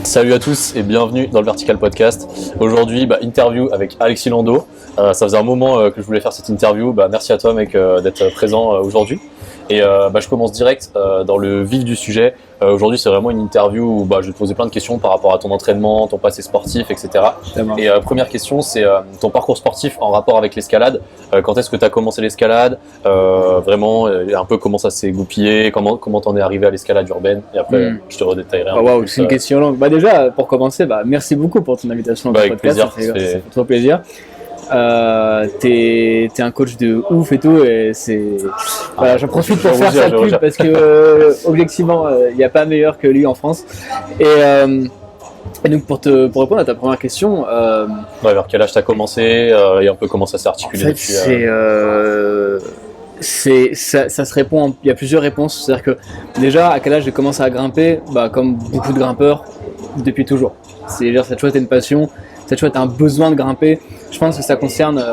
Salut à tous et bienvenue dans le Vertical Podcast. Aujourd'hui, interview avec Alexis Landau. Ça faisait un moment que je voulais faire cette interview. Merci à toi mec d'être présent aujourd'hui. Et je commence direct dans le vif du sujet. Aujourd'hui, c'est vraiment une interview où je vais te poser plein de questions par rapport à ton entraînement, ton passé sportif, etc. Et première question, c'est ton parcours sportif en rapport avec l'escalade. Quand est-ce que tu as commencé l'escalade vraiment, un peu comment ça s'est goupillé, comment t'en es arrivé à l'escalade urbaine. Et après, je te redétaillerai un peu plus. C'est une question longue. Déjà, pour commencer, merci beaucoup pour ton invitation dans le podcast. Avec plaisir. Ça fait trop plaisir. T'es un coach de ouf et tout, et j'en profite pour faire sa pub parce que objectivement il n'y a pas meilleur que lui en France. Et donc pour répondre à ta première question, vers quel âge t'as commencé et un peu comment ça s'est articulé depuis ça se répond, il y a plusieurs réponses. C'est-à-dire que déjà, à quel âge j'ai commencé à grimper, comme beaucoup de grimpeurs, depuis toujours. C'est-à-dire, ça a toujours été une passion, ça a toujours été un besoin de grimper. Je pense que ça concerne,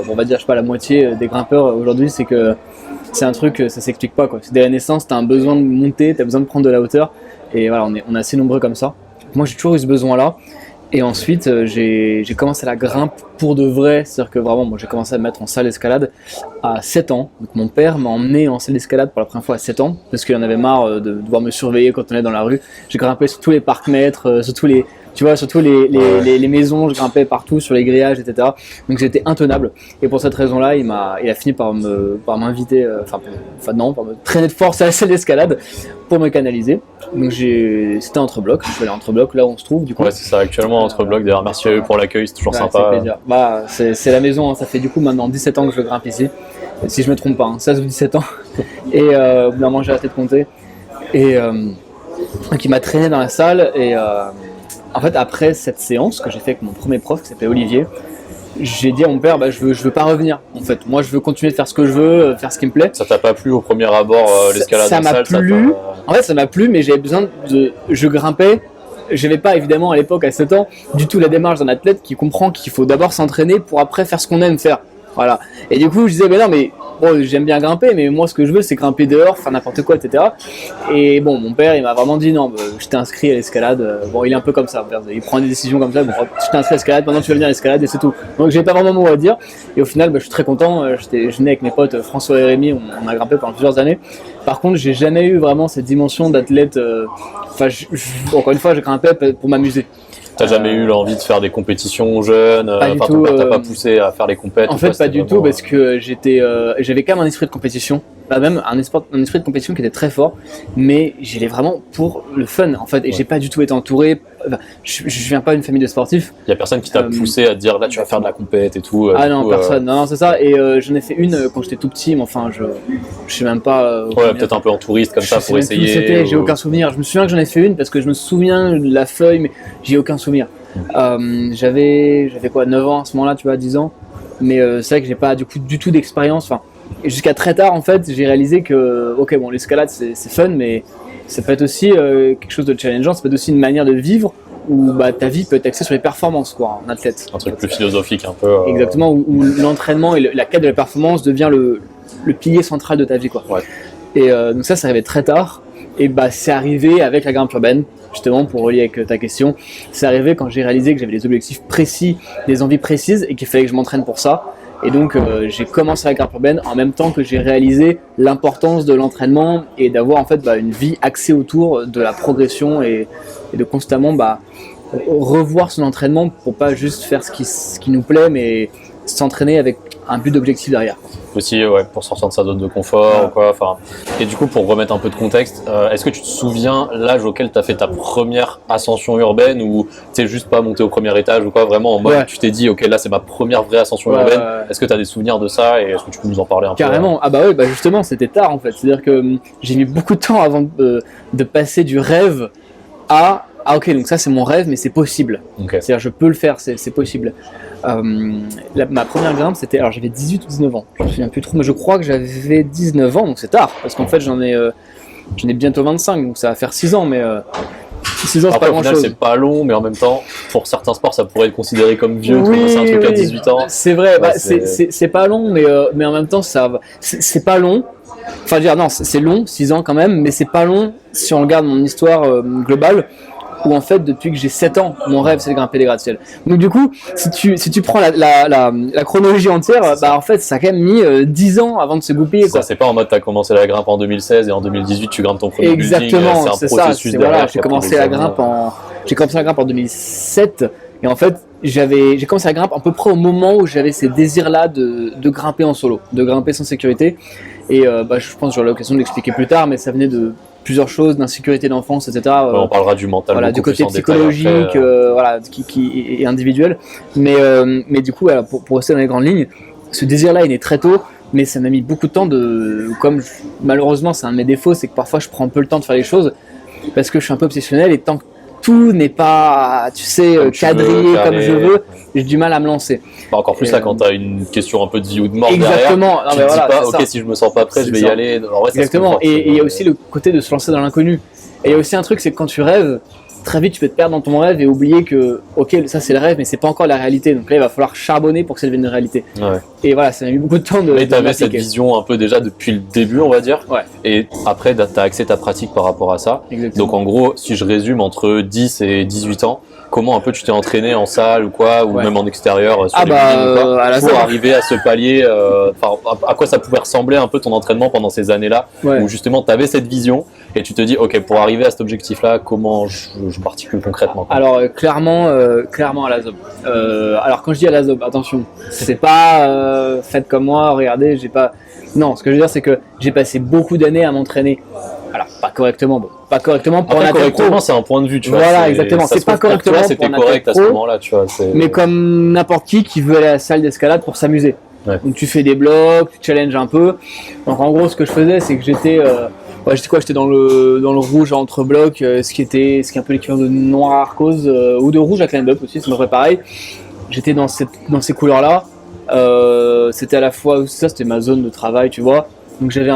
on va dire, la moitié des grimpeurs aujourd'hui. C'est que c'est un truc, ça s'explique pas, quoi. C'est dès la naissance, t'as un besoin de monter, t'as besoin de prendre de la hauteur. Et voilà, on est assez nombreux comme ça. Moi, j'ai toujours eu ce besoin-là. Et ensuite, j'ai commencé la grimpe pour de vrai. C'est-à-dire que vraiment, moi, j'ai commencé à me mettre en salle d'escalade à 7 ans. Donc, mon père m'a emmené en salle d'escalade pour la première fois à 7 ans parce qu'il en avait marre de devoir me surveiller quand on est dans la rue. J'ai grimpé sur tous les parcs-mètres, sur tous les maisons. Je grimpais partout sur les grillages, etc. Donc, j'étais intenable. Et pour cette raison-là, il a fini par m'inviter, par me traîner de force à la salle d'escalade pour me canaliser. Donc, c'était entre blocs. Je suis allé entre blocs là où on se trouve. Du coup, ouais, c'est ça, actuellement entre blocs. D'ailleurs, merci à eux pour l'accueil, c'est toujours sympa. C'est la maison, hein. Ça fait du coup maintenant 17 ans que je grimpe ici. Si je me trompe pas, 16 ou 17 ans. Et au bout d'un moment, j'ai arrêté de compter. Et donc, il m'a traîné dans la salle. Et en fait, après cette séance que j'ai fait avec mon premier prof qui s'appelait Olivier, j'ai dit à mon père, je veux pas revenir. En fait, moi, je veux continuer de faire ce que je veux, faire ce qui me plaît. Ça t'a pas plu au premier abord, l'escalade en salle? En fait, ça m'a plu, mais j'avais besoin je grimpais. Je n'avais pas, évidemment, à l'époque, à 7 ans, du tout la démarche d'un athlète qui comprend qu'il faut d'abord s'entraîner pour après faire ce qu'on aime faire. Voilà. Et du coup, je disais, j'aime bien grimper, mais moi, ce que je veux, c'est grimper dehors, faire n'importe quoi, etc. Et mon père, il m'a vraiment dit, non, je t'ai inscrit à l'escalade. Il est un peu comme ça, il prend des décisions comme ça. Je t'ai inscrit à l'escalade, maintenant tu vas venir à l'escalade, et c'est tout. Donc, j'ai pas vraiment mon mot à dire. Et au final, je suis très content. Je venais avec mes potes François et Rémi, on a grimpé pendant plusieurs années. Par contre, j'ai jamais eu vraiment cette dimension d'athlète. Encore une fois, je grimpais pour m'amuser. T'as jamais eu l'envie de faire des compétitions jeunes? Ton père t'a pas poussé à faire les compétitions? En fait, pas du tout, parce que j'avais quand même un esprit de compétition, même un esprit de compétition qui était très fort, mais j'y allais vraiment pour le fun, en fait, et j'ai pas du tout été entouré. Je viens pas d'une famille de sportifs. Il y a personne qui t'a poussé à te dire là tu vas faire de la compète et tout? Personne. Non, c'est ça. Et j'en ai fait une quand j'étais tout petit, mais enfin, je sais même pas. Peut-être un peu en touriste comme ça pour essayer. J'ai aucun souvenir. Je me souviens que j'en ai fait une parce que je me souviens de la feuille, mais j'ai aucun souvenir. J'avais quoi, 9 ans à ce moment-là, tu vois, 10 ans. Mais c'est vrai que j'ai pas du tout d'expérience. Et jusqu'à très tard, en fait, j'ai réalisé que, l'escalade c'est fun, mais ça peut être aussi quelque chose de challengeant, ça peut être aussi une manière de vivre où ta vie peut être axée sur les performances, quoi, en athlète. Un truc plus philosophique, un peu. Exactement, où l'entraînement et la quête de la performance devient le pilier central de ta vie, quoi. Ouais. Et donc ça arrivait très tard. Et c'est arrivé avec la grimpe urbaine, justement, pour relier avec ta question. C'est arrivé quand j'ai réalisé que j'avais des objectifs précis, des envies précises et qu'il fallait que je m'entraîne pour ça. Et donc, j'ai commencé la grimpe urbaine en même temps que j'ai réalisé l'importance de l'entraînement et d'avoir en fait une vie axée autour de la progression et de constamment revoir son entraînement pour pas juste faire ce qui nous plaît, mais s'entraîner avec un but d'objectif derrière. Aussi, pour sortir de sa zone de confort, ou quoi. Et du coup, pour remettre un peu de contexte, est-ce que tu te souviens l'âge auquel tu as fait ta première ascension urbaine ou tu sais juste pas monté au premier étage ou quoi, vraiment en mode tu t'es dit, ok, là c'est ma première vraie ascension urbaine. Est-ce que tu as des souvenirs de ça et est-ce que tu peux nous en parler un peu? Carrément. Justement, c'était tard en fait. C'est-à-dire que j'ai mis beaucoup de temps avant de passer du rêve à ok, donc ça c'est mon rêve, mais c'est possible. Okay. C'est-à-dire je peux le faire, c'est possible. Ma première grimpe, alors j'avais 18 ou 19 ans, je me souviens plus trop, mais je crois que j'avais 19 ans, donc c'est tard, parce qu'en fait j'en ai bientôt 25, donc ça va faire 6 ans, mais 6 ans c'est pas grand chose. C'est pas long, mais en même temps, pour certains sports ça pourrait être considéré comme vieux, c'est un truc à 18 ans. C'est vrai, c'est pas long, mais en même temps c'est pas long. Enfin, non, c'est long, 6 ans quand même, mais c'est pas long si on regarde mon histoire globale. où en fait depuis que j'ai 7 ans, mon rêve c'est de grimper des gratte-ciel. Donc du coup, si tu prends la chronologie entière, bah en fait ça a quand même mis 10 ans avant de se goupiller. Ça, c'est pas en mode t'as commencé la grimpe en 2016 et en 2018 tu grimpes ton premier Exactement, building, c'est un processus ça. derrière. Voilà, j'ai commencé la grimpe en 2007 et en fait j'ai commencé la grimpe à peu près au moment où j'avais ces désirs-là de grimper en solo, de grimper sans sécurité. Et bah, je pense que j'aurai l'occasion de l'expliquer plus tard, mais ça venait de plusieurs choses, d'insécurité d'enfance, etc. On parlera du mental, voilà, du côté psychologique, voilà, qui est individuel. Mais du coup, voilà, pour rester dans les grandes lignes, ce désir-là, il est très tôt, mais ça m'a mis beaucoup de temps malheureusement, c'est un de mes défauts, c'est que parfois je prends un peu le temps de faire les choses parce que je suis un peu obsessionnel et tant que tout n'est pas, tu sais, quadrillé comme je veux, j'ai du mal à me lancer. Bah encore plus là quand tu as une question un peu de vie ou de mort exactement. derrière, tu te dis pas, ok, si je me sens pas prêt, je vais y aller. En vrai, exactement, et il y a aussi le côté de se lancer dans l'inconnu. Et il y a aussi un truc, c'est que quand tu rêves, très vite tu peux te perdre dans ton rêve et oublier que, ok, ça c'est le rêve, mais c'est pas encore la réalité. Donc là, il va falloir charbonner pour que ça devienne une réalité. Ouais. Et voilà, ça m'a mis beaucoup de temps de. Mais tu avais cette vision un peu déjà depuis le début, on va dire. Ouais. Et après, tu as axé ta pratique par rapport à ça. Exactement. Donc en gros, si je résume, entre 10 et 18 ans, comment un peu tu t'es entraîné en salle ou quoi, ou même en extérieur sur les buildings ou quoi, pour arriver à ce palier, à quoi ça pouvait ressembler un peu ton entraînement pendant ces années-là, où justement tu avais cette vision et tu te dis, ok, pour arriver à cet objectif-là, comment je m'articule concrètement, quoi. Alors clairement à la ZOB. Alors quand je dis à la ZOB, attention, c'est pas faites comme moi, regardez, j'ai pas. Non, ce que je veux dire, c'est que j'ai passé beaucoup d'années à m'entraîner. Alors, pas correctement pour en correctement, c'est un point de vue, tu vois. Voilà, exactement. C'est pas correctement pour c'était correct à ce moment-là, tu vois. Mais comme n'importe qui veut aller à la salle d'escalade pour s'amuser. Ouais. Donc tu fais des blocs, tu challenges un peu. Donc en gros, ce que je faisais, c'est que j'étais dans le rouge entre blocs, ce qui est un peu l'équivalent de noir à Arcos ou de rouge à Climb Up aussi, c'est à peu près pareil. J'étais dans ces couleurs-là. C'était à la fois, ça c'était ma zone de travail, tu vois. Donc j'avais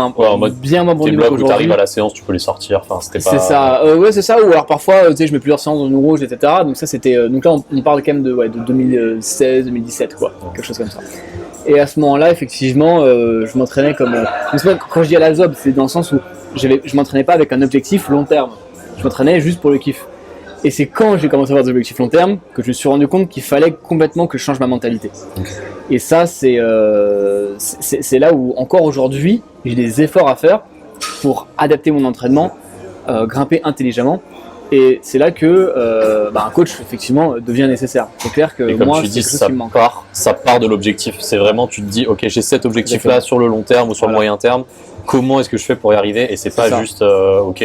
bien moins bon niveau qu'aujourd'hui. Tes blocs où t'arrives à la séance, tu peux les sortir. Enfin, c'était pas. C'est ça. Ouais, c'est ça. Ou alors parfois, tu sais, je mets plusieurs séances dans le rouge, etc. Donc ça c'était. Donc là, on parle quand même de 2016, 2017, quoi, quelque chose comme ça. Et à ce moment-là, effectivement, je m'entraînais comme. Quand je dis à la ZOB, c'est dans le sens où je m'entraînais pas avec un objectif long terme. Je m'entraînais juste pour le kiff. Et c'est quand j'ai commencé à avoir des objectifs long terme que je me suis rendu compte qu'il fallait complètement que je change ma mentalité. Et ça, c'est là où, encore aujourd'hui, j'ai des efforts à faire pour adapter mon entraînement, grimper intelligemment. Et c'est là que un coach, effectivement, devient nécessaire. C'est clair que moi, c'est quelque chose qui me manque. Ça part de l'objectif. C'est vraiment, tu te dis, ok, j'ai cet objectif-là sur le long terme ou sur le moyen terme. Comment est-ce que je fais pour y arriver? Et c'est pas juste, ok,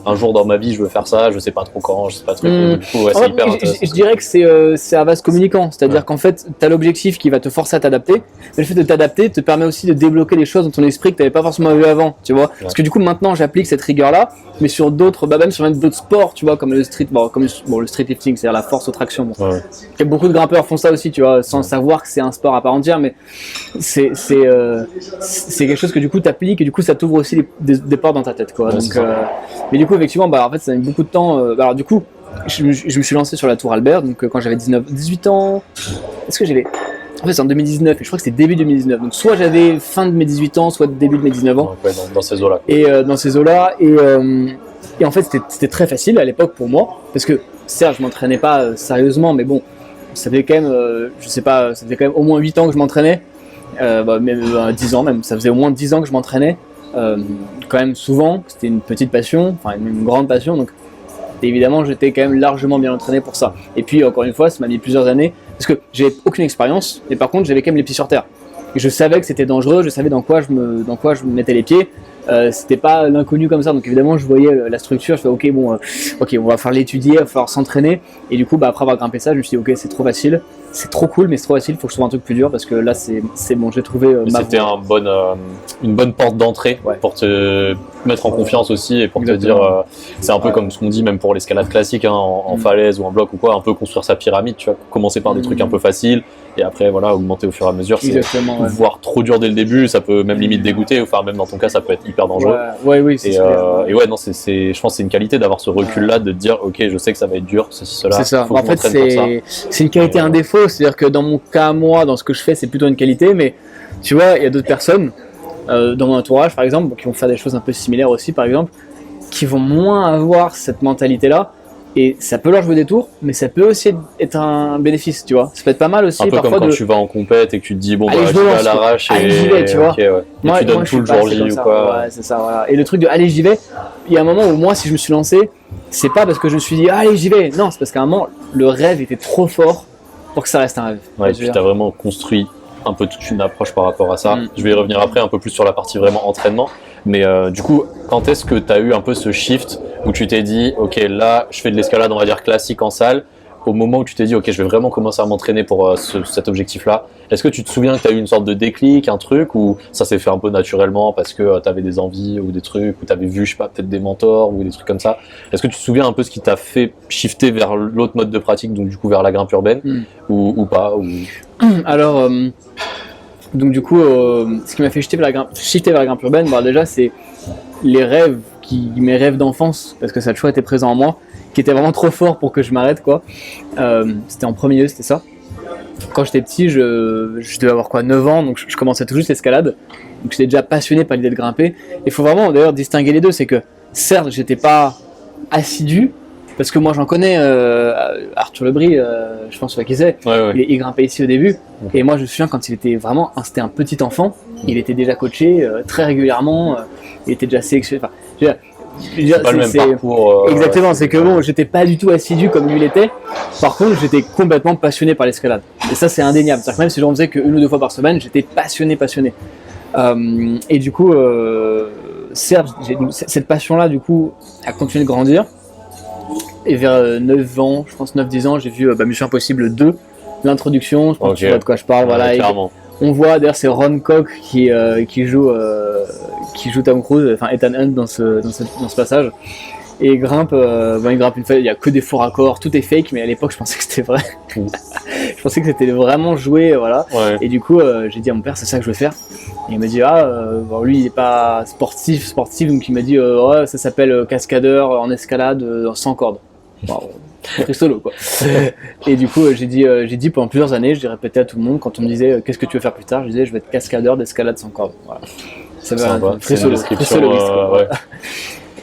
un jour dans ma vie, je veux faire ça, je sais pas trop quand, je sais pas trop. Du coup, c'est hyper intéressant. Je dirais que c'est un vase communicant. C'est-à-dire qu'en fait, tu as l'objectif qui va te forcer à t'adapter. Mais le fait de t'adapter te permet aussi de débloquer des choses dans ton esprit que tu n'avais pas forcément vu avant. Tu vois? Parce que du coup, maintenant, j'applique cette rigueur-là, mais sur d'autres, même sur d'autres sports, tu vois, comme le street, le street lifting, c'est-à-dire la force aux tractions. Beaucoup de grimpeurs font ça aussi, tu vois, sans savoir que c'est un sport à part entière, mais c'est quelque chose que du coup, tu appliques et du coup, ça t'ouvre aussi des portes dans ta tête, quoi. Donc, mais du coup, effectivement, en fait, ça a mis beaucoup de temps. Alors, du coup, je me suis lancé sur la Tour Albert, donc quand j'avais 18 ans. Est-ce que j'avais. En fait, c'est en 2019, et je crois que c'était début 2019. Donc, soit j'avais fin de mes 18 ans, soit début de mes 19 ans. Ouais, dans ces eaux-là. Et dans ces eaux-là. Et en fait, c'était très facile à l'époque pour moi, parce que, certes, je m'entraînais pas sérieusement, mais bon, ça faisait quand même, ça faisait quand même au moins 8 ans que je m'entraînais. Même 10 ans même, ça faisait au moins 10 ans que je m'entraînais, quand même souvent, c'était une petite passion, enfin une grande passion, donc évidemment j'étais quand même largement bien entraîné pour ça. Et puis encore une fois, ça m'a mis plusieurs années, parce que j'avais aucune expérience, mais par contre j'avais quand même les pieds sur terre. Et je savais que c'était dangereux, je savais dans quoi je me mettais les pieds, c'était pas l'inconnu comme ça, donc évidemment je voyais la structure, je fais ok, on va falloir l'étudier, il va falloir s'entraîner, et du coup après avoir grimpé ça, je me suis dit ok, c'est trop facile, c'est trop cool, mais c'est trop facile, il faut que je trouve un truc plus dur, parce que là c'est bon, j'ai trouvé ma c'était une bonne porte d'entrée pour te mettre en confiance aussi, et pour te dire, c'est un peu comme ce qu'on dit même pour l'escalade classique, en falaise ou en bloc ou quoi, un peu construire sa pyramide, tu vois, commencer par des trucs un peu faciles, et après voilà, augmenter au fur et à mesure. Voire trop dur dès le début, ça peut même limite dégoûter, enfin même dans ton cas ça peut être hyper dangereux. Oui, et ouais, non, je pense que c'est une qualité d'avoir ce recul-là, de te dire ok, je sais que ça va être dur, ceci, cela. C'est ça. En fait, c'est une qualité, un défaut, c'est-à-dire que dans mon cas, moi, dans ce que je fais, c'est plutôt une qualité, mais tu vois, il y a d'autres personnes, dans mon entourage par exemple, qui vont faire des choses un peu similaires aussi, par exemple, qui vont moins avoir cette mentalité-là. Et ça peut leur jouer des tours, mais ça peut aussi être un bénéfice, tu vois. Ça peut être pas mal aussi. Un peu parfois comme quand tu vas en compète et que tu te dis, bon, allez, bah, je j'y me vais à lance, l'arrache allez, et j'y vais, tu vois. ok, ouais. Et Moi, tu donnes je tout le suis pas jour assez J comme ou ça. quoi. Ouais, c'est ça, voilà. Et le truc de allez, j'y vais, il y a un moment où moi, si je me suis lancé, c'est pas parce que je me suis dit, allez, j'y vais. Non, c'est parce qu'à un moment, le rêve était trop fort pour que ça reste un rêve. Ouais, et Je veux puis dire. tu as vraiment construit un peu toute une approche par rapport à ça. Mm. Je vais y revenir après un peu plus sur la partie vraiment entraînement. Mais du coup, quand est-ce que tu as eu un peu ce shift où tu t'es dit, ok, là, je fais de l'escalade, on va dire classique en salle, au moment où tu t'es dit, ok, je vais vraiment commencer à m'entraîner pour cet objectif-là, est-ce que tu te souviens que tu as eu une sorte de déclic, un truc, ou ça s'est fait un peu naturellement parce que tu avais des envies ou des trucs, ou tu avais vu, je sais pas, peut-être des mentors ou des trucs comme ça? Est-ce que tu te souviens un peu ce qui t'a fait shifter vers l'autre mode de pratique, donc du coup vers la grimpe urbaine, ou pas ou... Alors, donc du coup, ce qui m'a fait shifter vers la grimpe urbaine, bah, déjà, c'est les rêves, mes rêves d'enfance, parce que ça a toujours été présent en moi, qui étaient vraiment trop forts pour que je m'arrête, quoi. C'était en premier lieu, c'était ça. Quand j'étais petit, je devais avoir quoi, 9 ans, donc je commençais tout juste l'escalade. Donc j'étais déjà passionné par l'idée de grimper. Il faut vraiment d'ailleurs distinguer les deux, c'est que certes, j'étais pas assidu, parce que moi j'en connais, Arthur Lebris, je pense qui c'est, Ouais. il grimpait ici au début, et moi je me souviens quand c'était un petit enfant, il était déjà coaché très régulièrement, il était déjà sélectionné, enfin, C'est pas le même parcours. exactement, c'est que bon, j'étais pas du tout assidu comme lui l'était, par contre j'étais complètement passionné par l'escalade, et ça c'est indéniable, c'est-à-dire que même si j'en faisais qu'une ou deux fois par semaine, j'étais passionné. Et du coup, certes, cette passion-là du coup a continué de grandir. Et vers 9 ans, je pense 9-10 ans, j'ai vu Mission Impossible 2, l'introduction, je pense que tu vois de quoi je parle. Voilà, clairement. On voit d'ailleurs c'est Ron Koch qui joue Tom Cruise, enfin Ethan Hunt dans ce passage. Et il grimpe une fois, il n'y a que des faux raccords, tout est fake, mais à l'époque je pensais que c'était vrai. Je pensais que c'était vraiment joué, voilà. Ouais. Et du coup, j'ai dit à mon père, c'est ça que je veux faire. Et il m'a dit, bon, lui il n'est pas sportif, donc il m'a dit, ouais, ça s'appelle cascadeur en escalade sans corde. Wow. Free solo quoi. Et du coup j'ai dit pendant plusieurs années, je répétais à tout le monde quand on me disait qu'est-ce que tu veux faire plus tard, je disais je vais être cascadeur d'escalade sans corde. Voilà. Ça va, free solo, ouais.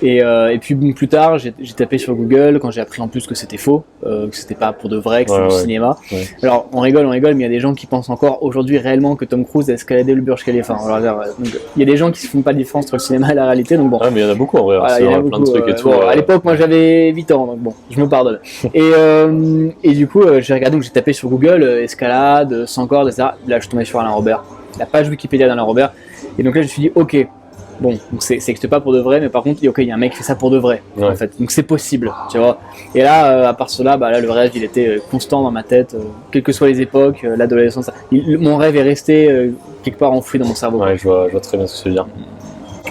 Et puis plus tard j'ai tapé sur Google quand j'ai appris en plus que c'était faux, que c'était pas pour de vrai, que c'était du cinéma. Ouais. Alors on rigole, mais il y a des gens qui pensent encore aujourd'hui réellement que Tom Cruise a escaladé le Burj Khalifa. Alors, donc, il y a des gens qui se font pas de différence entre le cinéma et la réalité, donc bon. Ah mais il y en a beaucoup en vrai, voilà, il y a plein de trucs et tout. Bon, à l'époque moi j'avais 8 ans, donc bon, je me pardonne. Et du coup j'ai regardé, donc j'ai tapé sur Google escalade, sans corde, etc. Là je suis tombé sur Alain Robert, la page Wikipédia d'Alain Robert, et donc là je me suis dit ok. Bon, donc c'est que c'est pas pour de vrai, mais par contre, il y a un mec qui fait ça pour de vrai, en fait. Donc c'est possible, tu vois. Et là, à part cela, là, le rêve, il était constant dans ma tête, quelles que soient les époques, l'adolescence. Mon rêve est resté quelque part enfoui dans mon cerveau. Ouais, je vois très bien ce que tu veux dire.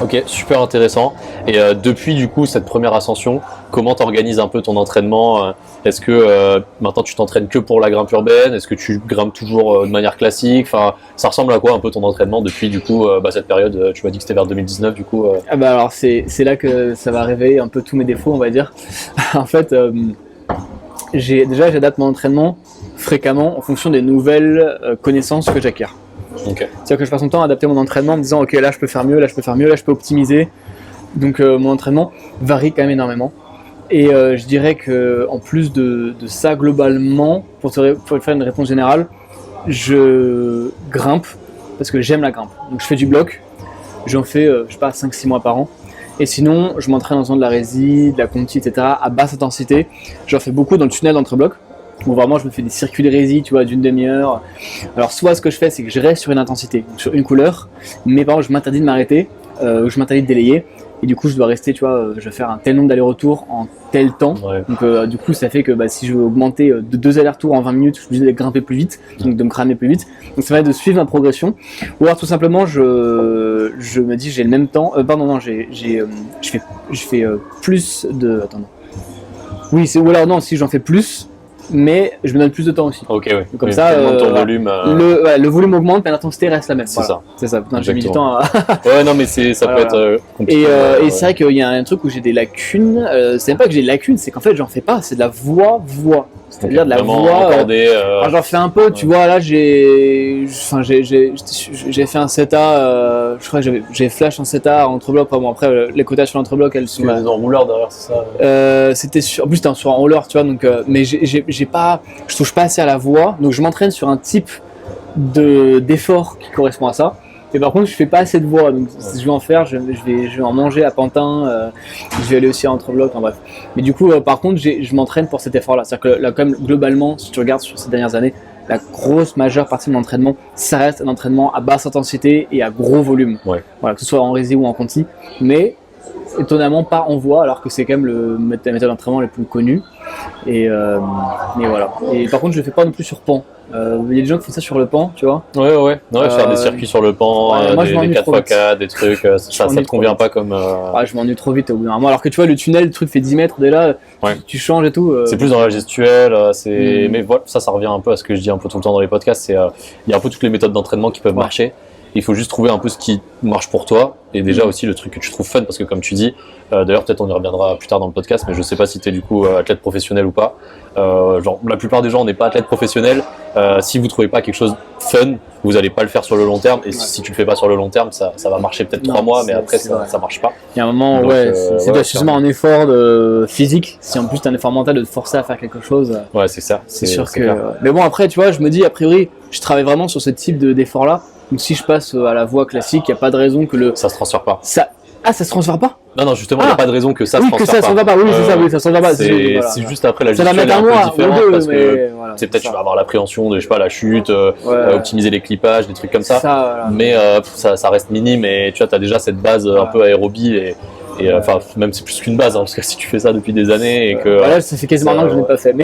Ok, super intéressant. Et depuis du coup cette première ascension, comment t'organises un peu ton entraînement? Est-ce que maintenant tu t'entraînes que pour la grimpe urbaine? Est-ce que tu grimpes toujours de manière classique? Enfin, ça ressemble à quoi un peu ton entraînement depuis du coup cette période? Tu m'as dit que c'était vers 2019 du coup. Alors c'est là que ça va révéler un peu tous mes défauts, on va dire. En fait, j'adapte mon entraînement fréquemment en fonction des nouvelles connaissances que j'acquiers. Okay. C'est-à-dire que je passe mon temps à adapter mon entraînement en me disant ok là je peux faire mieux, là je peux optimiser. Donc mon entraînement varie quand même énormément. Et je dirais que en plus de ça globalement, pour te faire une réponse générale, je grimpe parce que j'aime la grimpe. Donc je fais du bloc, j'en fais je sais pas 5-6 mois par an. Et sinon je m'entraîne en faisant de la rési, de la conti, etc. à basse intensité. J'en fais beaucoup dans le tunnel d'entre blocs. Où vraiment je me fais des circuits de rési, tu vois, d'une demi-heure. Alors soit ce que je fais c'est que je reste sur une intensité, sur une couleur, mais par contre je m'interdis de m'arrêter, je m'interdis de délayer, et du coup je dois rester, tu vois, je vais faire un tel nombre d'allers-retours en tel temps. Ouais. Donc du coup ça fait que si je veux augmenter de 2 allers-retours en 20 minutes, je suis obligé de grimper plus vite, donc de me cramer plus vite. Donc ça va être de suivre ma progression. Ou alors tout simplement je me dis j'ai le même temps, je fais plus de... Attends non. Oui, ou alors non, si j'en fais plus, mais je me donne plus de temps aussi. Ok, oui. Comme ça, ton volume. Le volume augmente, mais l'intensité reste la même. C'est ça. C'est ça. Putain, j'ai mis du temps à. Ouais, non, mais ça peut être compliqué. Et c'est vrai qu'il y a un truc où j'ai des lacunes. C'est même pas que j'ai des lacunes, c'est qu'en fait, j'en fais pas. C'est de la voix. c'est-à-dire de la vraiment voix. encordé, Alors, j'en fais un peu, tu vois, là j'ai fait un CETA, je crois que j'ai flash en CETA entre-bloc. Bon, après, les cotages sur l'entre-bloc, elles sont. Tu mets des enrouleurs derrière, c'est ça? C'était en plus c'était sur un roller, tu vois, donc mais je touche pas assez à la voix, donc je m'entraîne sur un type d'effort qui correspond à ça. Et par contre, je fais pas assez de voix, donc si je vais en faire, je vais en manger à Pantin, je vais aller aussi à Entre-bloc, en bref. Mais du coup, par contre, je m'entraîne pour cet effort-là. C'est-à-dire que là, quand même, globalement, si tu regardes sur ces dernières années, la grosse majeure partie de mon entraînement, ça reste un entraînement à basse intensité et à gros volume. Ouais. Voilà, que ce soit en rési ou en conti, mais étonnamment pas en voix, alors que c'est quand même la méthode d'entraînement la plus connue. Et voilà. Et par contre, je le fais pas non plus sur pan. Il y a des gens qui font ça sur le pan, tu vois. Ouais, faire des circuits sur le pan, moi, je des m'ennuie trop 4x4, des trucs, ça te convient pas comme. Ouais, je m'ennuie trop vite au bout d'un moment. Alors que tu vois, le tunnel, le truc fait 10 mètres, dès là, Ouais. tu changes et tout. C'est plus dans la gestuelle, mais voilà, ça revient un peu à ce que je dis un peu tout le temps dans les podcasts. Il y a un peu toutes les méthodes d'entraînement qui peuvent marcher. Il faut juste trouver un peu ce qui marche pour toi et déjà aussi le truc que tu trouves fun parce que comme tu dis, d'ailleurs peut-être on y reviendra plus tard dans le podcast, mais je sais pas si tu es du coup athlète professionnel ou pas. Genre la plupart des gens n'est pas athlète professionnel. Si vous trouvez pas quelque chose fun, vous allez pas le faire sur le long terme et si tu le fais pas sur le long terme, ça va marcher peut-être 3 mois, mais après ça marche pas. Il y a un moment, donc, c'est justement un effort physique. Si en plus t'as un effort mental de te forcer à faire quelque chose. Ouais, c'est ça. C'est sûr que. Mais bon, après, tu vois, je me dis a priori, je travaille vraiment sur ce type d'effort-là. Donc si je passe à la voie classique, il n'y a pas de raison que ça se transfère pas. Ça se transfère pas? Non, justement, il n'y a pas de raison que ça se transfère pas. Oui, que ça se transfère pas. Oui, c'est ça, oui, ça se transfère pas. C'est juste après la gestuelle gestuelle est un peu différente parce que voilà, peut-être tu vas avoir l'appréhension de, je sais pas, la chute, optimiser les clippages, des trucs comme ça. Voilà. Mais ça reste minime et tu vois, tu as déjà cette base un peu aérobie et enfin, même c'est plus qu'une base, hein, parce que si tu fais ça depuis des années et que. Là, ça fait quasiment un an que je n'ai pas fait. Mais...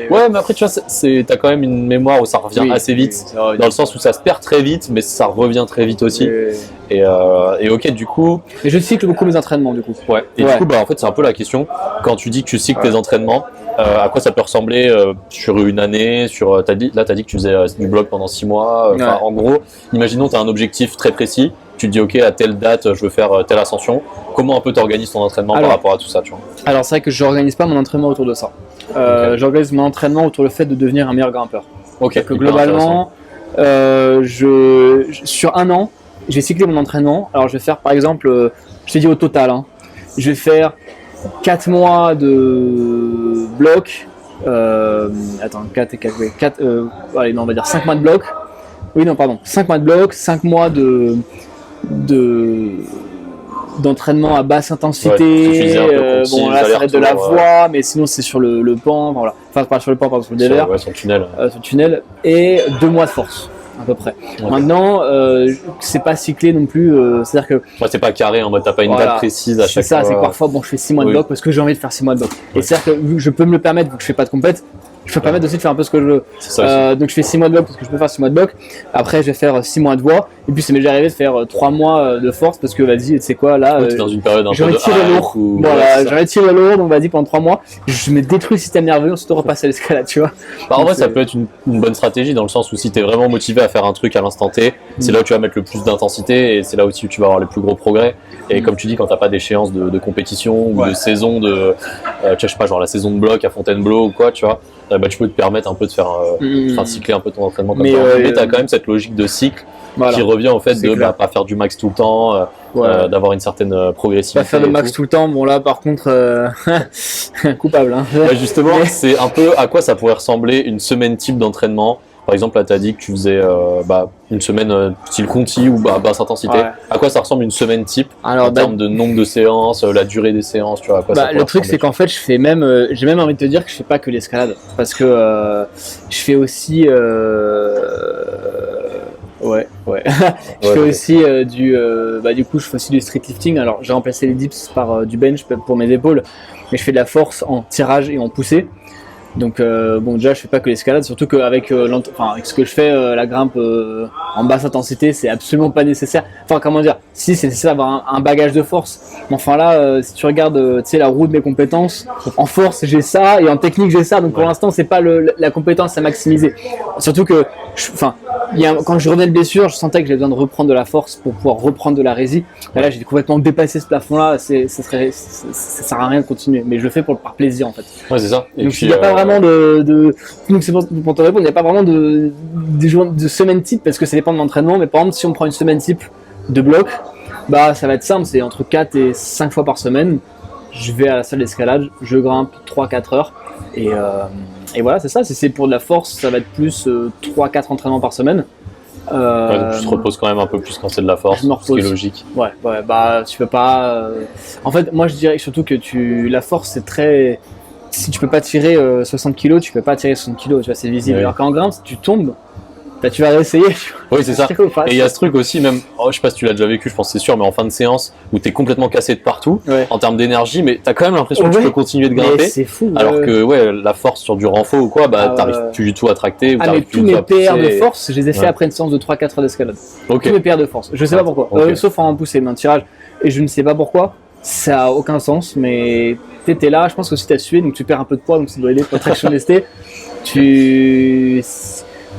mais après, tu vois, t'as quand même une mémoire où ça revient assez vite, dans le sens où ça se perd très vite, mais ça revient très vite aussi. Et ok, du coup. Et je cycle beaucoup mes entraînements, du coup. Ouais. Et du coup, en fait, c'est un peu la question. Quand tu dis que tu cycles tes entraînements, à quoi ça peut ressembler sur une année, t'as dit que tu faisais du bloc pendant 6 mois. En gros, imaginons tu as un objectif très précis. Tu te dis, ok, à telle date, je veux faire telle ascension. Comment un peu t'organises ton entraînement par rapport à tout ça, tu vois? Alors, c'est vrai que je n'organise pas mon entraînement autour de ça. J'organise mon entraînement autour du fait de devenir un meilleur grimpeur. Ok. Que globalement, sur un an, j'ai cyclé mon entraînement. Alors, je vais faire, par exemple, je t'ai dit au total, je vais faire 4 mois de bloc. 4 et 4, allez, non, on va dire 5 mois de bloc. 5 mois de bloc, 5 mois d'entraînement à basse intensité. Bon, là, ça va être de la voix, mais sinon, c'est sur le pan. Voilà. Enfin, pas sur le pan, pardon, sur le dévers. Sur le tunnel. Sur le tunnel. Et 2 mois de force, à peu près. Okay. Maintenant, c'est pas cyclé non plus. C'est-à-dire que. C'est pas carré en mode, t'as pas une date précise à chaque fois. C'est ça, c'est que parfois, je fais 6 mois de bloc parce que j'ai envie de faire 6 mois de bloc. Et c'est-à-dire que vu que je peux me le permettre, vu que je fais pas de compète, je peux me permettre aussi de faire un peu ce que je veux. Donc je fais 6 mois de bloc parce que je peux faire 6 mois de bloc. Après, je vais faire 6 mois de voix. Et puis, ça m'est déjà arrivé de faire 3 mois de force parce que vas-y, tu sais quoi, là. T'es dans une période un peu de tiré lourd. Voilà, j'aurais tiré lourd, donc vas-y, pendant 3 mois. Je me détruis le système nerveux, ensuite on repasse à l'escalade, tu vois. En vrai, ça peut être une bonne stratégie dans le sens où si t'es vraiment motivé à faire un truc à l'instant T, c'est là où tu vas mettre le plus d'intensité et c'est là aussi où tu vas avoir les plus gros progrès. Et comme tu dis, quand t'as pas d'échéance de compétition ou de saison je sais pas, genre la saison de bloc à Fontainebleau ou quoi, tu vois. Tu peux te permettre un peu de faire cycler un peu ton entraînement comme ça. Mais tu as quand même cette logique de cycle qui revient au fait de pas faire du max tout le temps, d'avoir une certaine progressivité. Pas faire de max tout le temps, bon là par contre, coupable. Justement, c'est un peu à quoi ça pourrait ressembler une semaine type d'entraînement. Par exemple, là, tu as dit que tu faisais une semaine style Conti ou basse intensité. À quoi ça ressemble une semaine type en termes de nombre de séances, la durée des séances, tu vois, à quoi ça le truc, c'est qu'en fait, j'ai même envie de te dire que je fais pas que l'escalade. Parce que je fais aussi... je fais aussi du coup, je fais aussi du street lifting. Alors, j'ai remplacé les dips par du bench pour mes épaules. Mais je fais de la force en tirage et en poussée. Donc déjà je fais pas que l'escalade, surtout qu'avec avec ce que je fais, la grimpe en basse intensité, c'est absolument pas nécessaire. Enfin comment dire, si c'est nécessaire d'avoir un bagage de force. Mais enfin là, si tu regardes la roue de mes compétences, en force j'ai ça et en technique j'ai ça. Donc pour l'instant c'est pas la compétence à maximiser. Surtout que quand je revenais de blessure, je sentais que j'avais besoin de reprendre de la force pour pouvoir reprendre de la rési. Et là j'ai complètement dépassé ce plafond là. Ça sert à rien de continuer. Mais je le fais par plaisir en fait. Ouais c'est ça. Et donc il n'y a pas vraiment vraiment donc c'est pour te répondre, il n'y a pas vraiment de semaine type parce que ça dépend de l'entraînement. Mais par exemple, si on prend une semaine type de bloc, bah ça va être simple, c'est entre 4 et 5 fois par semaine. Je vais à la salle d'escalade, je grimpe 3-4 heures et voilà, c'est ça. Si c'est pour de la force, ça va être plus 3-4 entraînements par semaine. Donc tu te reposes quand même un peu plus quand c'est de la force, ce qui est logique. Ouais, bah tu peux pas. En fait, moi je dirais surtout que la force c'est très. Si tu peux pas tirer 60 kg, tu peux pas tirer 60 kg, tu vois, c'est visible. Oui. Alors qu'en grimpe, si tu tombes, bah, tu vas réessayer. Oui, c'est ça. Et il y a ce truc aussi, même, je sais pas si tu l'as déjà vécu, je pense que c'est sûr, mais en fin de séance, où t'es complètement cassé de partout, en termes d'énergie, mais t'as quand même l'impression que tu peux continuer de grimper. C'est fou. Alors que, la force sur du renfort ou quoi, bah, t'arrives plus du tout à tracter. Ou mais tous mes PR de force, je les ai fait après une séance de 3-4 heures d'escalade. Tous mes PR de force. Je sais pas pourquoi. Sauf en poussée, mais en tirage. Et je ne sais pas pourquoi. Ça a aucun sens, mais t'es là, je pense que si t'as sué, donc tu perds un peu de poids, donc ça doit aider pour traction lestée.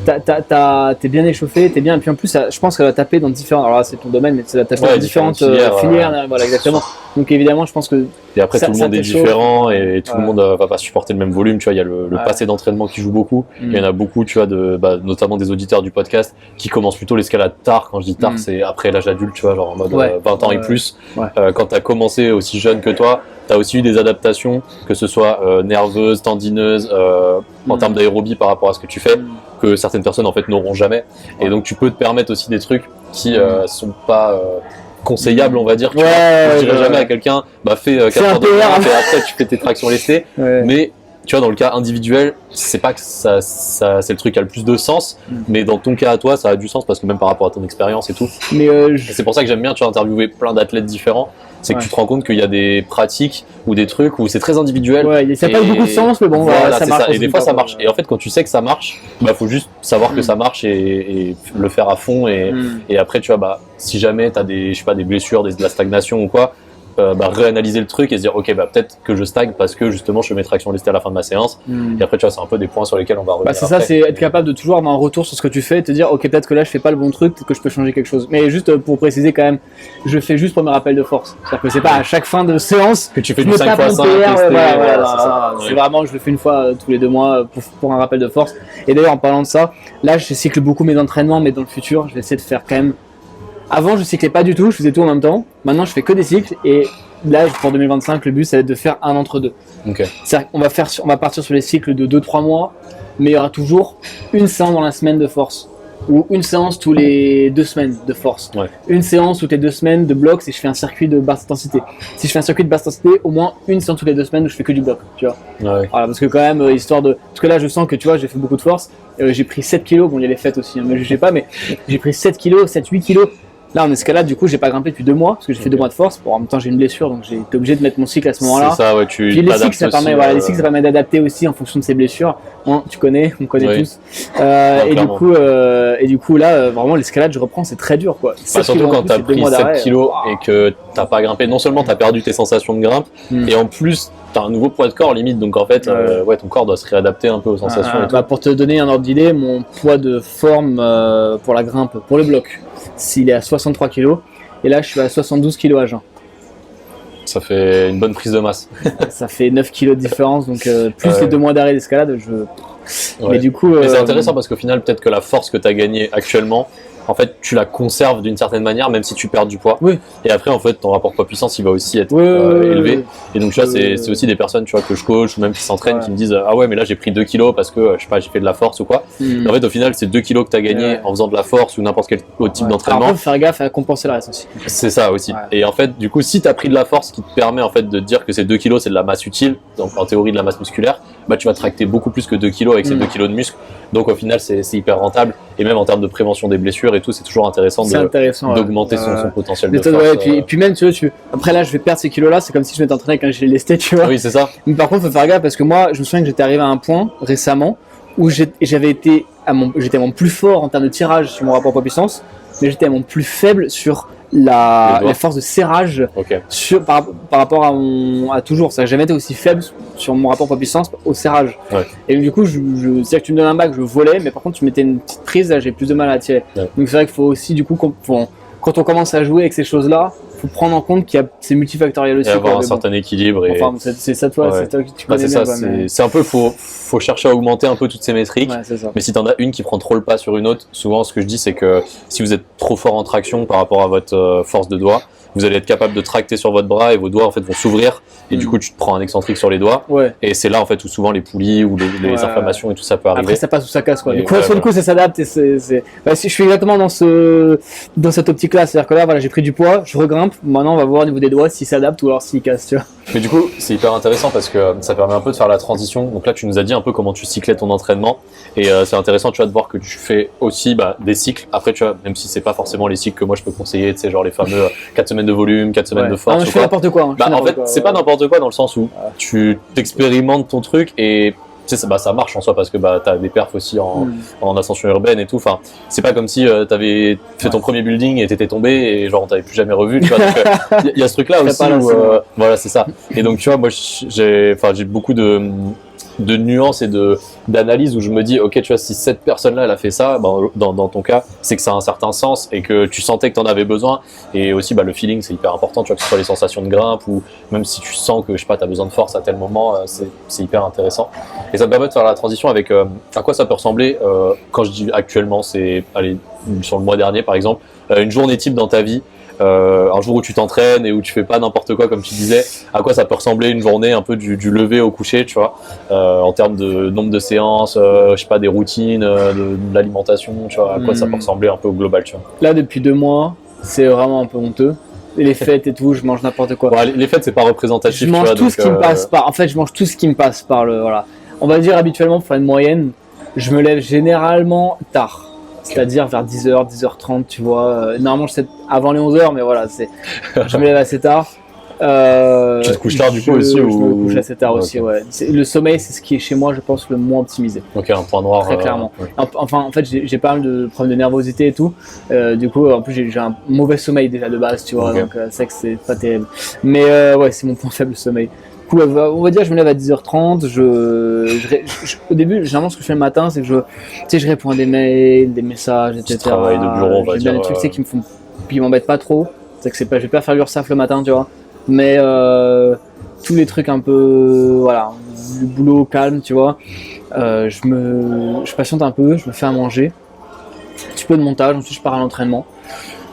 T'es bien échauffé, t'es bien, et puis en plus, je pense qu'elle va taper dans différentes. Alors là, c'est ton domaine, mais ça va taper dans différentes filières. Voilà, exactement. Donc évidemment, je pense que. Et après, tout le monde est différent et tout le monde va pas supporter le même volume. Tu vois, il y a le passé d'entraînement qui joue beaucoup. Il y en a beaucoup, tu vois, notamment des auditeurs du podcast qui commencent plutôt l'escalade tard. Quand je dis tard, c'est après l'âge adulte, tu vois, genre en mode 20 ans et plus. Quand t'as commencé aussi jeune que toi, t'as aussi eu des adaptations, que ce soit nerveuses, tendineuses, en termes d'aérobie par rapport à ce que tu fais, que certaines personnes en fait n'auront jamais. Et donc tu peux te permettre aussi des trucs qui sont pas conseillables, on va dire. Je dirais jamais à quelqu'un, fais 4 heures de grimpe et après tu fais tes tractions lestées. Mais tu vois, dans le cas individuel, c'est pas que ça c'est le truc qui a le plus de sens, mais dans ton cas à toi, ça a du sens parce que même par rapport à ton expérience et tout. Mais c'est pour ça que j'aime bien, tu vois, interviewer plein d'athlètes différents. C'est que tu te rends compte qu'il y a des pratiques ou des trucs où c'est très individuel. Ça n'a pas beaucoup de sens, mais bon, ça marche. Et des fois, ça marche. Et en fait, quand tu sais que ça marche, faut juste savoir que ça marche et le faire à fond. Et après, tu vois, si jamais tu as des blessures, de la stagnation ou quoi, réanalyser le truc et se dire ok, peut-être que je stagne parce que justement je fais mes tractions lestées à la fin de ma séance. Et après, tu vois, c'est un peu des points sur lesquels on va revenir. C'est ça, c'est être capable de toujours avoir un retour sur ce que tu fais et te dire ok, peut-être que là je fais pas le bon truc, peut-être que je peux changer quelque chose. Mais juste pour préciser quand même, je fais juste premier rappel de force. C'est-à-dire que c'est pas à chaque fin de séance que tu fais du 5x5. C'est vraiment, je le fais une fois tous les 2 mois pour un rappel de force. Et d'ailleurs, en parlant de ça, là je cycle beaucoup mes entraînements, mais dans le futur, je vais essayer de faire quand même. Avant, je cyclais pas du tout, je faisais tout en même temps. Maintenant, je fais que des cycles et là, pour 2025, le but, ça va être de faire un entre deux. C'est-à-dire qu'on va partir sur les cycles de 2-3 mois, mais il y aura toujours une séance dans la semaine de force ou une séance tous les 2 semaines de force. Une séance toutes les 2 semaines de bloc si je fais un circuit de basse intensité. Si je fais un circuit de basse intensité, au moins une séance toutes les 2 semaines où je fais que du bloc, tu vois. Voilà, parce que quand même, parce que là, je sens que tu vois, j'ai fait beaucoup de force. J'ai pris 7 kilos, bon, il y a les fêtes aussi, ne me jugez pas, mais j'ai pris 7 kilos, 7-8 kilos. Là en escalade, du coup, j'ai pas grimpé depuis 2 mois parce que j'ai fait 2 mois de force. En même temps, j'ai une blessure, donc j'ai été obligé de mettre mon cycle à ce moment-là. C'est ça, Puis les cycles, ça permet d'adapter aussi en fonction de ses blessures. On connaît tous. Et du coup, là, vraiment, l'escalade, je reprends, c'est très dur, quoi. Surtout quand t'as pris 7 kilos et que t'as pas grimpé. Non seulement t'as perdu tes sensations de grimpe, et en plus t'as un nouveau poids de corps limite. Donc en fait, ton corps doit se réadapter un peu aux sensations. Pour te donner un ordre d'idée, mon poids de forme pour la grimpe, pour le bloc, s'il est à 63 kg, et là je suis à 72 kg à jeun. Ça fait une bonne prise de masse. Ça fait 9 kg de différence, donc plus les 2 mois d'arrêt d'escalade, Mais du coup, mais c'est intéressant parce qu'au final, peut-être que la force que tu as gagnée actuellement, en fait, tu la conserves d'une certaine manière, même si tu perds du poids. Et après, en fait, ton rapport poids-puissance, il va aussi être élevé. Et donc, tu vois, c'est aussi des personnes, tu vois, que je coach ou même qui s'entraînent, qui me disent ah ouais, mais là, j'ai pris 2 kilos parce que, je sais pas, j'ai fait de la force ou quoi. Mais en fait, au final, c'est 2 kilos que tu as gagné en faisant de la force ou n'importe quel autre type d'entraînement. Alors, faire gaffe à compenser le reste aussi. C'est ça aussi. Et en fait, du coup, si tu as pris de la force qui te permet en fait de dire que ces 2 kilos, c'est de la masse utile, donc en théorie de la masse musculaire, tu vas tracter beaucoup plus que 2 kilos avec ces 2 kilos de muscle. Donc, au final, c'est hyper rentable. Et même en termes de prévention des blessures et tout, c'est toujours intéressant d'augmenter son potentiel de force. Et puis même, tu vois, après là, je vais perdre ces kilos-là, c'est comme si je m'étais entraîné avec un gilet lesté, tu vois. Oui, c'est ça. Mais par contre, faut faire gaffe parce que moi, je me souviens que j'étais arrivé à un point récemment où j'avais été j'étais à mon plus fort en termes de tirage sur mon rapport poids-puissance, mais j'étais à mon plus faible sur la force de serrage par rapport à toujours. Ça n'a jamais été aussi faible sur mon rapport poids-puissance au serrage. Et du coup, c'est-à-dire que tu me donnes un bac, je volais, mais par contre, tu mettais une petite prise, là, j'ai plus de mal à tirer. Donc c'est vrai qu'il faut aussi, du coup, quand on commence à jouer avec ces choses-là, faut prendre en compte qu'il y a c'est multifactoriel aussi. Et avoir quoi, un certain équilibre. Et... Enfin, c'est ça, toi, c'est toi que tu connais c'est bien. ça, Quoi, mais... c'est un peu, faut chercher à augmenter un peu toutes ces métriques. Ouais, c'est ça. Mais si t'en as une qui prend trop le pas sur une autre, souvent ce que je dis c'est que si vous êtes trop fort en traction par rapport à votre force de doigt, vous allez être capable de tracter sur votre bras et vos doigts en fait vont s'ouvrir et du coup tu te prends un excentrique sur les doigts et c'est là en fait où souvent les poulies ou les inflammations et tout ça peut arriver. Après ça passe ou ça casse quoi. Et Du coup, sur le coup ça s'adapte et si je suis exactement dans cette optique là, c'est-à-dire que là voilà j'ai pris du poids, je regrimpe, maintenant on va voir au niveau des doigts s'il s'adapte ou alors s'il casse, tu vois. Mais du coup c'est hyper intéressant parce que ça permet un peu de faire la transition. Donc là tu nous as dit un peu comment tu cyclais ton entraînement et c'est intéressant tu vois de voir que tu fais aussi des cycles. Après tu vois même si c'est pas forcément les cycles que moi je peux conseiller, tu sais genre les fameux 4 semaines de volume, 4 semaines de force. Ah, je fais n'importe quoi. En fait c'est pas n'importe quoi dans le sens où tu t'expérimentes ton truc et tu sais, ça marche en soi parce que t'as des perfs aussi en ascension urbaine et tout. Enfin, c'est pas comme si t'avais fait ton premier building et t'étais tombé et genre on t'avait plus jamais revu. Tu vois, donc y a ce truc-là aussi où voilà, c'est ça. Et donc tu vois, moi j'ai beaucoup de nuances et d'analyse où je me dis ok tu vois si cette personne là elle a fait ça dans ton cas c'est que ça a un certain sens et que tu sentais que tu en avais besoin et aussi le feeling c'est hyper important tu vois que ce soit les sensations de grimpe ou même si tu sens que je sais pas tu as besoin de force à tel moment c'est hyper intéressant et ça me permet de faire la transition avec à quoi ça peut ressembler quand je dis actuellement c'est sur le mois dernier par exemple une journée type dans ta vie. Un jour où tu t'entraînes et où tu fais pas n'importe quoi comme tu disais, à quoi ça peut ressembler une journée un peu du lever au coucher, tu vois, en termes de nombre de séances, je sais pas des routines, de l'alimentation, tu vois, à quoi ça peut ressembler un peu au global, tu vois. Là depuis 2 mois, c'est vraiment un peu honteux. Et les fêtes et tout, je mange n'importe quoi. Ouais, les fêtes c'est pas représentatif. Je mange tout ce qui me passe par. En fait, je mange tout ce qui me passe par le. Voilà. On va dire habituellement pour faire une moyenne, je me lève généralement tard. C'est-à-dire vers 10h, 10h30, tu vois. Normalement, je sais avant les 11h, mais voilà, je me lève assez tard. Tu te couches tard du coup aussi Je me couche assez tard aussi, ouais. Le sommeil, c'est ce qui est chez moi, je pense, le moins optimisé. Ok, un point noir. Très clairement. Enfin, en fait, j'ai pas mal de problèmes de nervosité et tout. Du coup, en plus, j'ai un mauvais sommeil déjà de base, tu vois. Donc, c'est vrai que c'est pas terrible. Mais ouais, c'est mon point faible, le sommeil. Du coup, on va dire je me lève à 10h30. Au début, généralement, ce que je fais le matin, c'est que je réponds à des mails, des messages, etc. Travail de bureau, on va dire. J'ai bien des trucs qui m'embêtent pas trop. C'est que je vais pas faire l'URSSAF le matin, tu vois. Mais tous les trucs un peu, voilà, du boulot calme, tu vois. Je patiente un peu, je me fais à manger. Un petit peu de montage, ensuite je pars à l'entraînement.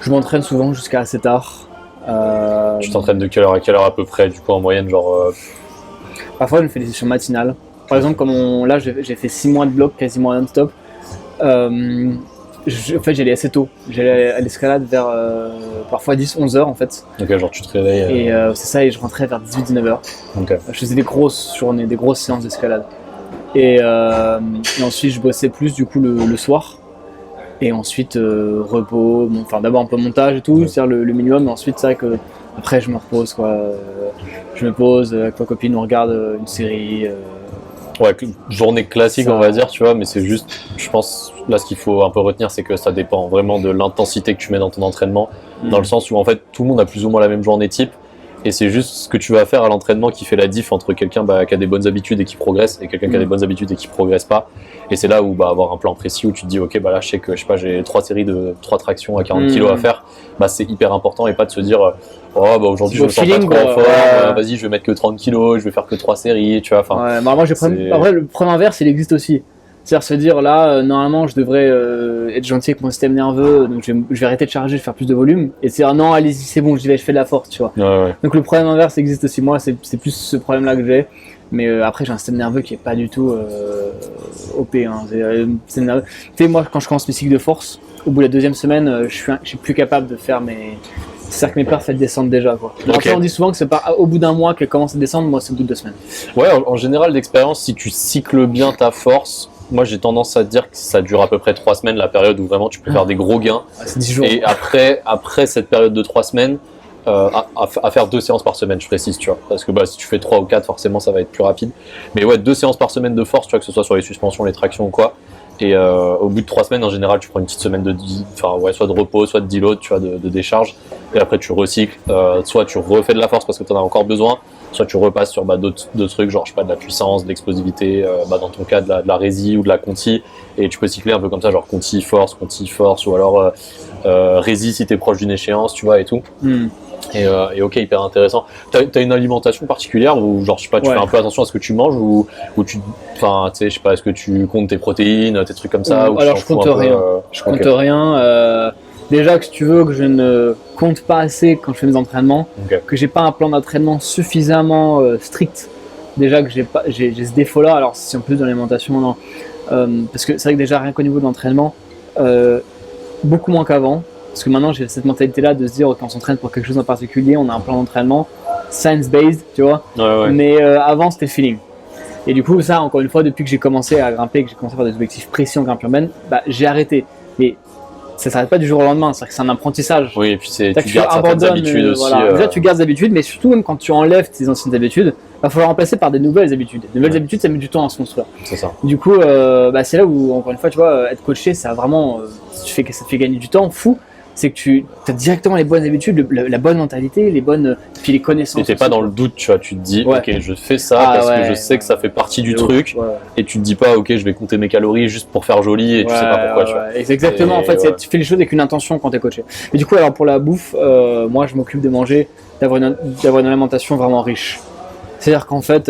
Je m'entraîne souvent jusqu'à assez tard. Tu t'entraînes de quelle heure à quelle heure à peu près, du coup en moyenne, genre Parfois je me fais des sessions matinales. Par exemple, comme là j'ai fait 6 mois de bloc quasiment non-stop. En fait j'allais assez tôt. J'allais à l'escalade vers parfois 10-11 heures en fait. Ok, genre tu te réveilles. Et c'est ça, et je rentrais vers 18-19 heures. Okay. Je faisais des grosses journées, des grosses séances d'escalade. Et ensuite je bossais plus du coup le soir. Et ensuite repos, d'abord un peu montage et tout, c'est-à-dire le minimum, mais ensuite c'est vrai que après je me repose quoi. Je me pose avec ma copine, on regarde une série. Ouais, journée classique on va dire, tu vois, mais c'est juste, je pense, là ce qu'il faut un peu retenir, c'est que ça dépend vraiment de l'intensité que tu mets dans ton entraînement, dans le sens où en fait tout le monde a plus ou moins la même journée type. Et c'est juste ce que tu vas faire à l'entraînement qui fait la diff entre quelqu'un qui a des bonnes habitudes et qui progresse et quelqu'un qui a des bonnes habitudes et qui progresse pas. Et c'est là où avoir un plan précis où tu te dis ok là je sais que j'ai 3 séries de 3 tractions à 40 kg à faire, c'est hyper important et pas de se dire aujourd'hui je me sens pas trop en forme, vas-y je vais mettre que 30 kg, je vais faire que 3 séries, tu vois. Moi après le problème inverse il existe aussi. C'est-à-dire se dire là, normalement je devrais être gentil avec mon système nerveux, donc je vais arrêter de charger, je vais faire plus de volume. Et c'est non, allez-y, c'est bon, j'y vais, je fais de la force, tu vois. Ouais. Donc le problème inverse existe aussi. Moi, c'est plus ce problème-là que j'ai. Mais après, j'ai un système nerveux qui est pas du tout OP. Hein. Tu sais, moi, quand je commence mes cycles de force, au bout de la 2e semaine, je suis plus capable de faire mes. C'est-à-dire que mes perfs elles descendent déjà quoi. Après on dit souvent que c'est pas au bout d'un mois qu'elles commencent à descendre, moi c'est au bout de 2 semaines. Ouais, en général d'expérience, si tu cycles bien ta force, moi j'ai tendance à dire que ça dure à peu près 3 semaines, la période où vraiment tu peux faire des gros gains. C'est 10 jours. Et après cette période de 3 semaines, à faire 2 séances par semaine, je précise, tu vois. Parce que si tu fais 3 ou 4, forcément ça va être plus rapide. Mais ouais, 2 séances par semaine de force, tu vois, que ce soit sur les suspensions, les tractions ou quoi. Et au bout de 3 semaines, en général, tu prends une petite semaine soit de repos, soit de deload, tu vois, de décharge. Et après, tu recycles. Soit tu refais de la force parce que tu en as encore besoin, soit tu repasses sur d'autres trucs, genre, je sais pas, de la puissance, de l'explosivité, dans ton cas, de la rési ou de la conti. Et tu peux cycler un peu comme ça, genre conti, force, ou alors rési si t'es proche d'une échéance, tu vois, et tout. Et ok, hyper intéressant. T'as une alimentation particulière ou genre, je sais pas, tu fais un peu attention à ce que tu manges ou tu, enfin, tu sais, je sais pas, est-ce que tu comptes tes protéines, tes trucs comme ça ou Alors, je compte rien. Je compte rien. Déjà, que si tu veux, que je ne compte pas assez quand je fais mes entraînements, que j'ai pas un plan d'entraînement suffisamment strict. Déjà que j'ai ce défaut-là. Alors, si en plus de l'alimentation, non. Parce que c'est vrai que déjà, rien qu'au niveau de l'entraînement, beaucoup moins qu'avant. Parce que maintenant, j'ai cette mentalité-là de se dire quand on s'entraîne pour quelque chose en particulier, on a un plan d'entraînement science-based, tu vois. Mais avant, c'était feeling. Et du coup, ça, encore une fois, depuis que j'ai commencé à grimper, que j'ai commencé à faire des objectifs précis en grimpe urbaine, bah, j'ai arrêté. Mais ça ne s'arrête pas du jour au lendemain, c'est-à-dire que c'est un apprentissage. Oui, et puis tu gardes certaines habitudes aussi. Voilà. Déjà, tu gardes des habitudes, mais surtout, même quand tu enlèves tes anciennes habitudes, il va falloir remplacer par des nouvelles habitudes. Les nouvelles habitudes, ça met du temps à se construire. C'est ça. Du coup, c'est là où, encore une fois, tu vois, être coaché, ça vraiment, ça te fait gagner du temps fou. C'est que tu as directement les bonnes habitudes, la bonne mentalité, puis les connaissances. Et t'es pas dans le doute, tu vois, tu te dis, ok, je fais ça parce que je sais que ça fait partie du truc, et tu te dis pas, ok, je vais compter mes calories juste pour faire joli, et tu sais pas pourquoi, tu vois. Exactement, en fait, tu fais les choses avec une intention quand t'es coaché. Mais du coup, alors pour la bouffe, moi je m'occupe de manger, d'avoir une alimentation vraiment riche. C'est-à-dire qu'en fait,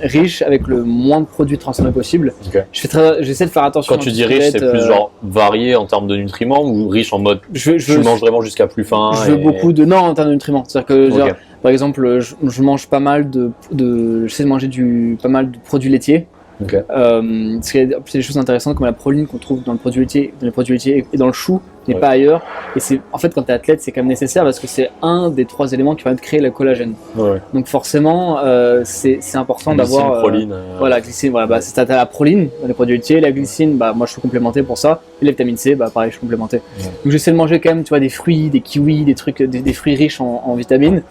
riche avec le moins de produits transformés possible. J'essaie de faire attention. Quand tu dis riche, c'est plus genre varié en termes de nutriments ou riche en mode tu manges vraiment jusqu'à plus faim? Je veux beaucoup de. Non, en termes de nutriments. C'est-à-dire que, par exemple, je mange pas mal j'essaie de manger pas mal de produits laitiers. Parce qu'il y a des choses intéressantes comme la proline qu'on trouve dans les produits laitiers et dans le chou, mais pas ailleurs. Et c'est en fait quand tu es athlète, c'est quand même nécessaire parce que c'est un des 3 éléments qui permettent de créer le collagène. Donc forcément, c'est important d'avoir proline. Voilà, glycine. Voilà, t'as la proline dans les produits laitiers, la glycine, moi je suis complémenté pour ça. Et la vitamine C, pareil, je suis complémenté. Donc j'essaie de manger quand même, tu vois, des fruits, des kiwis, des trucs, des fruits riches en vitamines.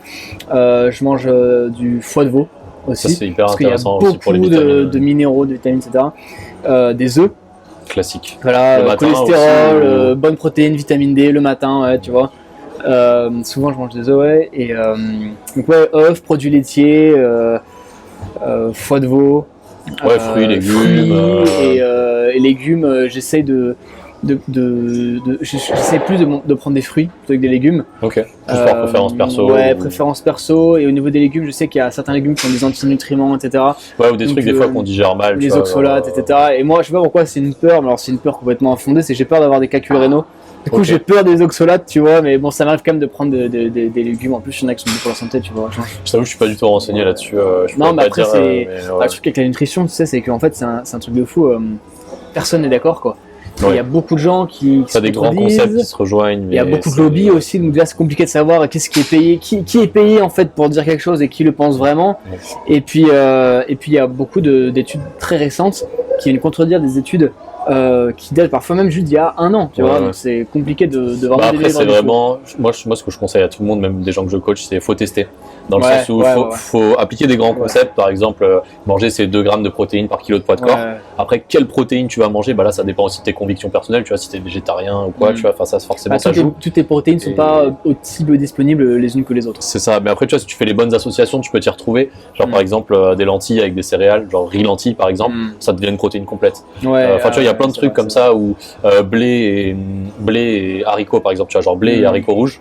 Je mange du foie de veau. Aussi, ça c'est hyper parce intéressant qu'il y a aussi pour les beaucoup vitamines. de minéraux, de vitamines, etc. Des œufs. Classique. Voilà, cholestérol, bonne protéine, vitamine D le matin, tu vois. Souvent je mange des œufs, et donc œufs, produits laitiers, foie de veau. Fruits, légumes. Et légumes, j'essaie j'essaie plus de prendre des fruits plutôt que des légumes. Ok. Juste par préférence perso. Préférence perso. Et au niveau des légumes, je sais qu'il y a certains légumes qui ont des antinutriments, etc. Ou des trucs des fois qu'on digère mal. Les oxalates, etc. Et moi, je sais pas pourquoi, c'est une peur, mais alors c'est une peur complètement infondée, c'est que j'ai peur d'avoir des calculs rénaux. Du coup, j'ai peur des oxalates, tu vois, mais bon, ça m'arrive quand même de prendre des légumes. En plus, il y en a qui sont bons pour la santé, tu vois. Je t'avoue, je suis pas du tout renseigné là-dessus. Non, mais après, le truc avec la nutrition, tu sais, c'est qu'en fait, c'est un truc de fou. Personne n'est d'accord, quoi. Il y a beaucoup de gens qui ça des grands concepts qui se rejoignent. Il y a beaucoup de lobbies aussi, donc là c'est compliqué de savoir qu'est-ce qui est payé, qui est payé en fait pour dire quelque chose et qui le pense vraiment. Et puis il y a beaucoup d'études très récentes qui viennent contredire des études qui datent parfois même juste d'il y a 1 an, tu vois. Donc c'est compliqué de vraiment. Après c'est vraiment, moi ce que je conseille à tout le monde, même des gens que je coach, c'est faut tester. Dans le sens où faut appliquer des grands concepts, par exemple manger ces 2 grammes de protéines par kilo de poids de corps. Après, quelle protéine tu vas manger, là ça dépend aussi de tes convictions personnelles, tu vois, si t'es végétarien ou quoi, tu vois, ça forcément ça joue. Toutes tes protéines sont pas aussi disponibles les unes que les autres. C'est ça, mais après tu vois, si tu fais les bonnes associations, tu peux t'y retrouver. Genre par exemple des lentilles avec des céréales, genre riz lentilles par exemple, ça devient une protéine complète. Tu vois, il y a plein de trucs comme ça où blé et haricots par exemple, tu vois, genre blé et haricots rouges.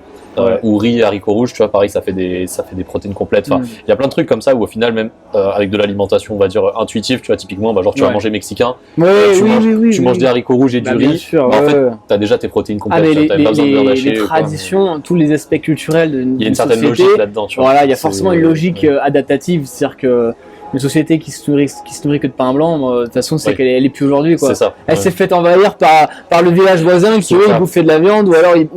Ou riz et haricots rouges, tu vois, pareil, ça fait des protéines complètes. Enfin, il y a plein de trucs comme ça où au final, même avec de l'alimentation, on va dire intuitive, tu vois, typiquement, genre tu vas manger mexicain, tu manges des haricots rouges et du riz, sûr, en fait, t'as déjà tes protéines complètes. T'as pas besoin de viande hachée. Les traditions, tous les aspects culturels il y a une certaine logique là-dedans, tu vois. Voilà, il y a forcément une logique adaptative, c'est-à-dire que une société qui se nourrit que de pain blanc, de toute façon, c'est qu'elle est plus aujourd'hui, quoi. C'est ça. Elle s'est faite envahir par le village voisin qui, eux, ils bouffaient de la viande, ou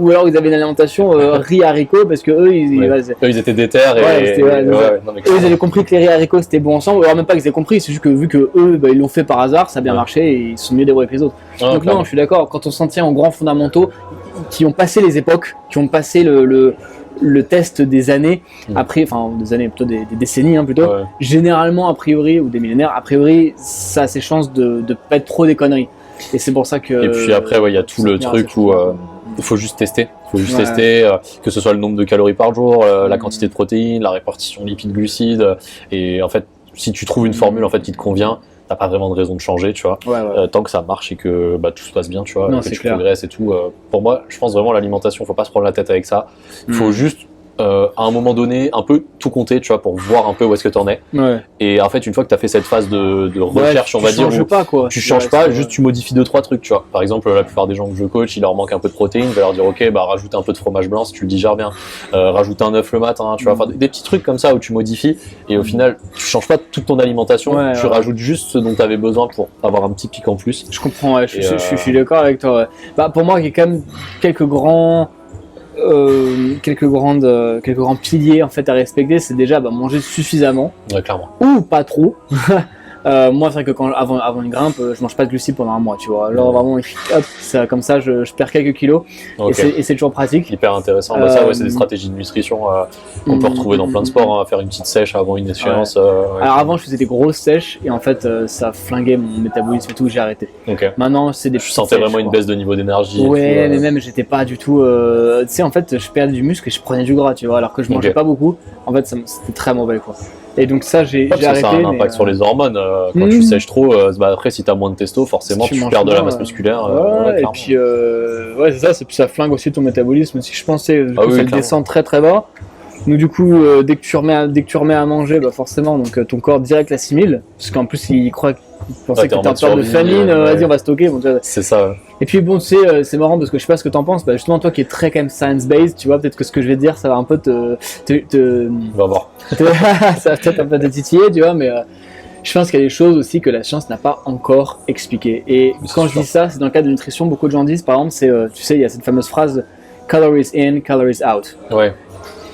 alors ils avaient une alimentation riz haricots, parce que eux, ils étaient déter et eux, ils avaient compris que les riz haricots c'était bon ensemble, alors même pas qu'ils aient compris, c'est juste que vu que eux, ils l'ont fait par hasard, ça a bien marché et ils sont mieux débrouillés que les autres. Donc non, je suis d'accord, quand on s'en tient aux grands fondamentaux qui ont passé les époques, qui ont passé le test des années, après, enfin des années, plutôt des décennies plutôt, généralement a priori, ou des millénaires, a priori, ça a ses chances de pas être trop des conneries. Et c'est pour ça que... Et puis après, il y a tout le truc où il faut juste tester. Il faut juste tester, que ce soit le nombre de calories par jour, la quantité de protéines, la répartition lipides-glucides. Et en fait, si tu trouves une formule en fait, qui te convient, t'as pas vraiment de raison de changer, tu vois. Tant que ça marche et que tout se passe bien, tu vois, que tu progresses et tout. Pour moi, je pense vraiment l'alimentation, faut pas se prendre la tête avec ça. Il faut juste à un moment donné un peu tout compter, tu vois, pour voir un peu où est-ce que t'en es. Ouais. Et en fait, une fois que tu as fait cette phase de recherche, on va dire, où pas, quoi. tu changes pas, juste tu modifies 2-3 trucs, tu vois. Par exemple, la plupart des gens que je coach, il leur manque un peu de protéines, je vais leur dire, ok, bah rajoute un peu de fromage blanc si tu le digères bien, rajoute un œuf le matin, tu vois, enfin des petits trucs comme ça où tu modifies, et au final, tu changes pas toute ton alimentation, tu rajoutes juste ce dont tu avais besoin pour avoir un petit pic en plus. Je comprends, ouais, je suis d'accord avec toi. Ouais. Bah, pour moi, il y a quand même quelques grands piliers en fait à respecter. C'est déjà manger suffisamment, Clairement. ou pas trop. Moi, c'est vrai que avant une grimpe, je mange pas de glucides pendant un mois, tu vois. Alors vraiment, hop, ça, comme ça, je perds quelques kilos, et c'est toujours pratique. Hyper intéressant. Bah, ça, ouais, c'est des stratégies de nutrition qu'on peut retrouver dans plein de sports, hein, faire une petite sèche avant une échéance. Alors avant, je faisais des grosses sèches, et en fait, ça flinguait mon métabolisme et tout, j'ai arrêté. Maintenant, c'est des Je sentais vraiment une baisse de niveau d'énergie. Ouais, mais même, j'étais pas du tout. Tu sais, en fait, je perdais du muscle et je prenais du gras, tu vois, alors que je mangeais pas beaucoup. En fait, c'était très mauvais, quoi. Et donc ça, j'ai arrêté. Ça a un impact sur les hormones. Quand tu sèches trop, après si t'as moins de testo, forcément tu perds de la masse musculaire. Et puis c'est ça, ça flingue aussi ton métabolisme. Si je pensais, ça descend très très bas. Donc du coup, dès que tu remets à manger, forcément, donc ton corps direct l'assimile, parce qu'en plus il pensait que t'étais en période de famine. Vas-y, on va stocker. Bon, c'est ça. Ouais. Et puis bon, tu sais, c'est marrant parce que je sais pas ce que t'en penses. Justement, toi qui es très quand même science-based, tu vois, peut-être que ce que je vais te dire, ça va un peu On va voir. ça va peut-être un peu te titiller, tu vois, mais je pense qu'il y a des choses aussi que la science n'a pas encore expliquées. Et quand je dis ça, c'est dans le cadre de nutrition, beaucoup de gens disent, par exemple, tu sais, il y a cette fameuse phrase calories in, calories out. Ouais.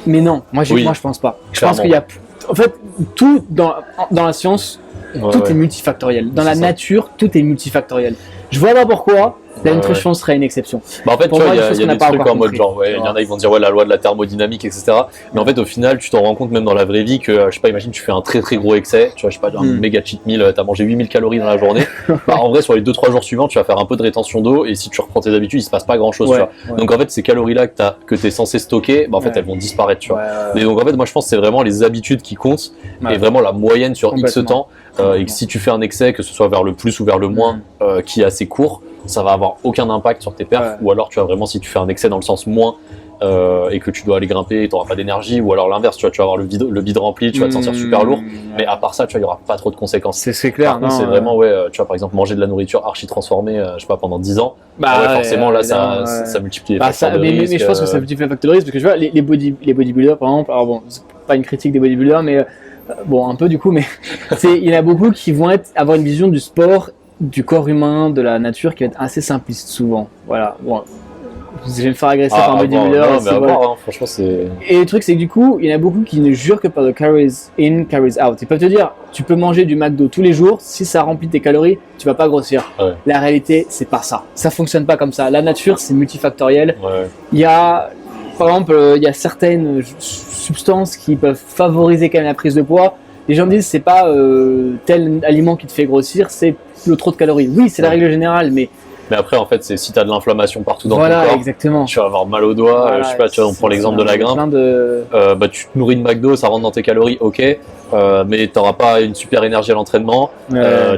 Mais non, moi je pense pas. Je pense qu'il y a, en fait, tout dans la science, tout est multifactoriel. Dans la nature, tout est multifactoriel. Je vois pas pourquoi la nutrition serait une exception. En fait, tu vois, il y a des trucs en mode genre, il y en a, ils vont dire, la loi de la thermodynamique, etc. Mais en fait, au final, tu t'en rends compte même dans la vraie vie que, je sais pas, imagine, tu fais un très très gros excès, tu vois, je sais pas, un méga cheat meal, t'as mangé 8000 calories dans la journée. En vrai, sur les 2-3 jours suivants, tu vas faire un peu de rétention d'eau, et si tu reprends tes habitudes, il se passe pas grand chose, tu vois. Donc en fait, ces calories-là que t'es censé stocker, en fait, elles vont disparaître, tu vois. Et donc en fait, moi, je pense que c'est vraiment les habitudes qui comptent, et vraiment la moyenne sur X temps, et que si tu fais un excès, que ce soit vers le plus ou vers le moins, qui est assez court, ça va avoir aucun impact sur tes perfs, ou alors tu vois vraiment si tu fais un excès dans le sens moins et que tu dois aller grimper et tu n'auras pas d'énergie, ou alors l'inverse, tu vas avoir le bide rempli, tu vas te sentir super lourd, mais à part ça, tu vois, il n'y aura pas trop de conséquences. C'est clair. Par contre, c'est vraiment, tu vois, par exemple, manger de la nourriture archi transformée, je sais pas, pendant 10 ans, forcément là, ça multiplie les facteurs de risque. Mais je pense que ça multiplie les facteurs de risque, parce que tu vois, les bodybuilders, par exemple, alors bon, c'est pas une critique des bodybuilders, mais bon, un peu du coup, mais il y en a beaucoup qui vont avoir une vision du sport, du corps humain, de la nature qui va être assez simpliste souvent. Voilà. Bon, je vais me faire agresser par un bodybuilder. Franchement, c'est. Et le truc, c'est que du coup, il y en a beaucoup qui ne jurent que par le calories in, calories out. Ils peuvent te dire, tu peux manger du McDo tous les jours, si ça remplit tes calories, tu vas pas grossir. La réalité, c'est pas ça. Ça fonctionne pas comme ça. La nature, c'est multifactoriel. Il y a, par exemple, il y a certaines substances qui peuvent favoriser quand même la prise de poids. Les gens me disent, c'est pas tel aliment qui te fait grossir, c'est le trop de calories. Oui, c'est la règle générale, mais après, en fait, c'est si tu as de l'inflammation partout dans ton corps, exactement. tu vas avoir mal au doigt. Je sais pas, tu vois, on prend l'exemple de la grimpe. Tu te nourris de McDo, ça rentre dans tes calories, ok, mais tu n'auras pas une super énergie à l'entraînement.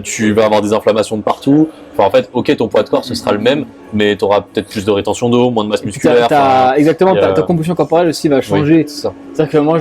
Tu vas avoir des inflammations de partout. Enfin, en fait, ok, ton poids de corps, ce sera le même, mais tu auras peut-être plus de rétention d'eau, moins de masse musculaire. Exactement, ta composition corporelle aussi va changer. C'est-à-dire que moi,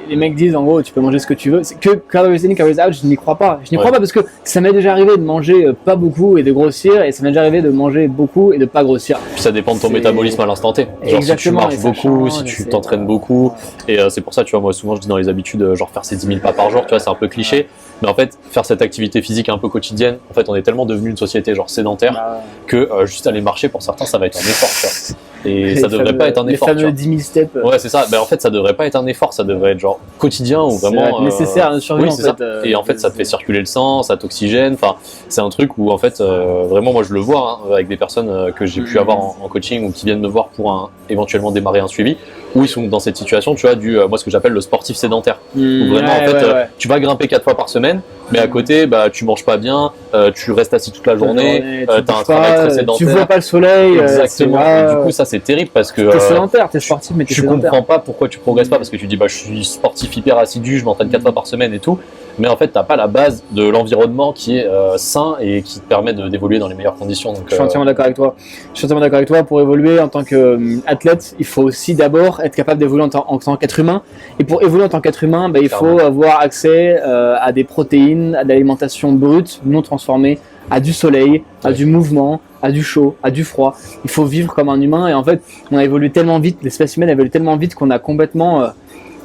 les mecs disent en gros, tu peux manger ce que tu veux. C'est que calories in, calories out, je n'y crois pas. Je n'y crois pas parce que ça m'est déjà arrivé de manger pas beaucoup et de grossir, et ça m'est déjà arrivé de manger beaucoup et de pas grossir. Puis ça dépend de ton métabolisme à l'instant T. Genre si tu marches beaucoup, si tu t'entraînes beaucoup, et c'est pour ça, tu vois, moi souvent je dis dans les habitudes, genre faire ses 10 000 pas par jour, tu vois, c'est un peu cliché. Mais en fait, faire cette activité physique un peu quotidienne, en fait, on est tellement devenu une société genre sédentaire que juste aller marcher pour certains, ça va être un effort, tu vois. Et ça devrait pas être un effort. Les fameux 10 000 steps. Ouais, c'est ça. Ben, en fait, ça devrait pas être un effort, ça devrait être genre quotidien ou vraiment nécessaire à notre survie, en fait. Et en fait, ça te fait circuler le sang, ça t'oxygène. Enfin, c'est un truc où en fait, vraiment, moi, je le vois avec des personnes que j'ai pu avoir en coaching ou qui viennent me voir pour éventuellement démarrer un suivi, où ils sont dans cette situation, tu vois, moi, ce que j'appelle le sportif sédentaire. Où vraiment, en fait, tu vas grimper 4 fois par semaine, mais à côté, tu manges pas bien, tu restes assis toute la journée, t'as un travail très sédentaire. Tu vois pas le soleil. Exactement. Et du coup, ça, c'est terrible parce que t'es sédentaire, t'es sportif, mais t'es sédentaire. Tu comprends pas pourquoi tu progresses pas, parce que tu dis je suis sportif hyper assidu, je m'entraîne 4 fois par semaine et tout, mais en fait t'as pas la base de l'environnement qui est sain et qui te permet d'évoluer dans les meilleures conditions. Donc, je suis entièrement d'accord avec toi. Je suis entièrement d'accord avec toi. Pour évoluer en tant qu'athlète, il faut aussi d'abord être capable d'évoluer en tant qu'être humain. Et pour évoluer en tant qu'être humain, il faut avoir accès à des protéines, à de l'alimentation brute, non transformée, à du soleil, à du mouvement, à du chaud, à du froid. Il faut vivre comme un humain. Et en fait, on a évolué tellement vite, l'espèce humaine a évolué tellement vite qu'on a complètement,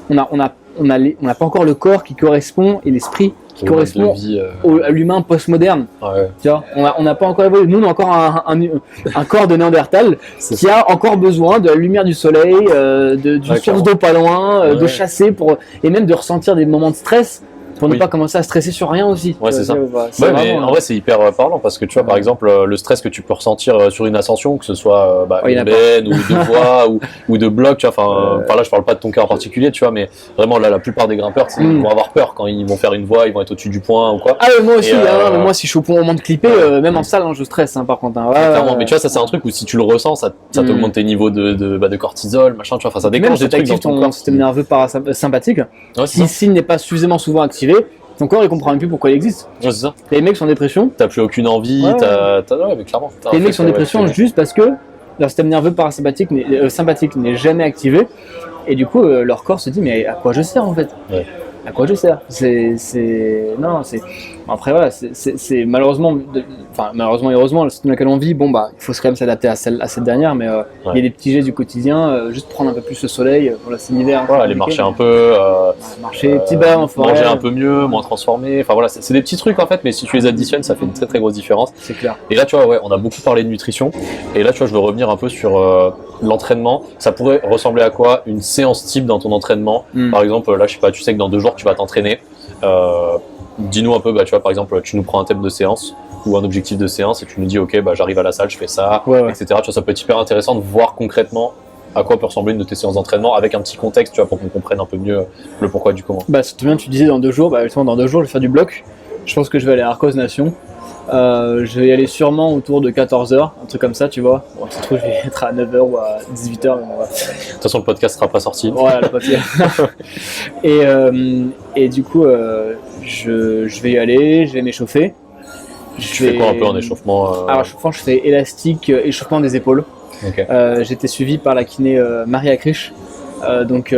on n'a pas encore le corps qui correspond et l'esprit qui correspond à l'humain postmoderne. Tu vois, on n'a pas encore évolué. Nous, on a encore un corps de Néandertal qui a encore besoin de la lumière du soleil, d'une source d'eau pas loin, de chasser et même de ressentir des moments de stress. Pour ne pas commencer à stresser sur rien aussi. Ouais, c'est ça. Mais en vrai, c'est hyper parlant parce que tu vois, par exemple, le stress que tu peux ressentir sur une ascension, que ce soit une benne ou de voie ou de bloc, tu vois, par là, je parle pas de ton cas en particulier, tu vois, mais vraiment, là, la plupart des grimpeurs, ils vont avoir peur quand ils vont faire une voie, ils vont être au-dessus du point ou quoi. Ah, moi aussi, moi, si je suis au moment de clipper, même en salle, je stresse, par contre. Clairement, mais tu vois, ça, c'est un truc où si tu le ressens, ça t'augmente tes niveaux de cortisol, machin, tu vois, ça déclenche des trucs dans ton corps. Ton système nerveux parasympathique, s'il n'est pas suffisamment souvent activé, ton corps il comprend même plus pourquoi il existe. Ouais, c'est ça. Les mecs sont en dépression. T'as plus aucune envie, mais clairement. Les mecs sont en dépression juste parce que leur système nerveux sympathique n'est jamais activé et du coup leur corps se dit mais à quoi je sers en fait ? À quoi je sers ? Après voilà, c'est malheureusement et heureusement le système dans lequel on vit, il faut quand même s'adapter à cette dernière, mais il y a des petits gestes du quotidien, juste prendre un peu plus le soleil, voilà, c'est l'hiver. Aller marcher un peu, marcher, petits bains en forêt, manger un peu mieux, moins transformé, enfin voilà, c'est des petits trucs en fait, mais si tu les additionnes, ça fait une très très grosse différence. C'est clair. Et là tu vois, on a beaucoup parlé de nutrition, et là tu vois, je veux revenir un peu sur l'entraînement. Ça pourrait ressembler à quoi une séance type dans ton entraînement? Par exemple, là je sais pas, tu sais que dans 2 jours tu vas t'entraîner. Dis-nous un peu, tu vois, par exemple, tu nous prends un thème de séance ou un objectif de séance et tu nous dis, ok, j'arrive à la salle, je fais ça, etc. Tu vois, ça peut être hyper intéressant de voir concrètement à quoi peut ressembler une de tes séances d'entraînement avec un petit contexte, tu vois, pour qu'on comprenne un peu mieux le pourquoi du comment. C'est bien, tu disais dans 2 jours, justement, dans 2 jours, je vais faire du bloc. Je pense que je vais aller à Arcos Nation. Je vais y aller sûrement autour de 14h, un truc comme ça, tu vois. Bon, ça se trouve, je vais être à 9h ou à 18h. De toute façon, le podcast sera pas sorti. Voilà, le podcast. et du coup, je vais y aller, je vais m'échauffer. Tu fais quoi un peu en échauffement Alors, échauffement, je fais élastique, échauffement des épaules. Okay. J'étais suivi par la kiné Maria Krisch. Donc,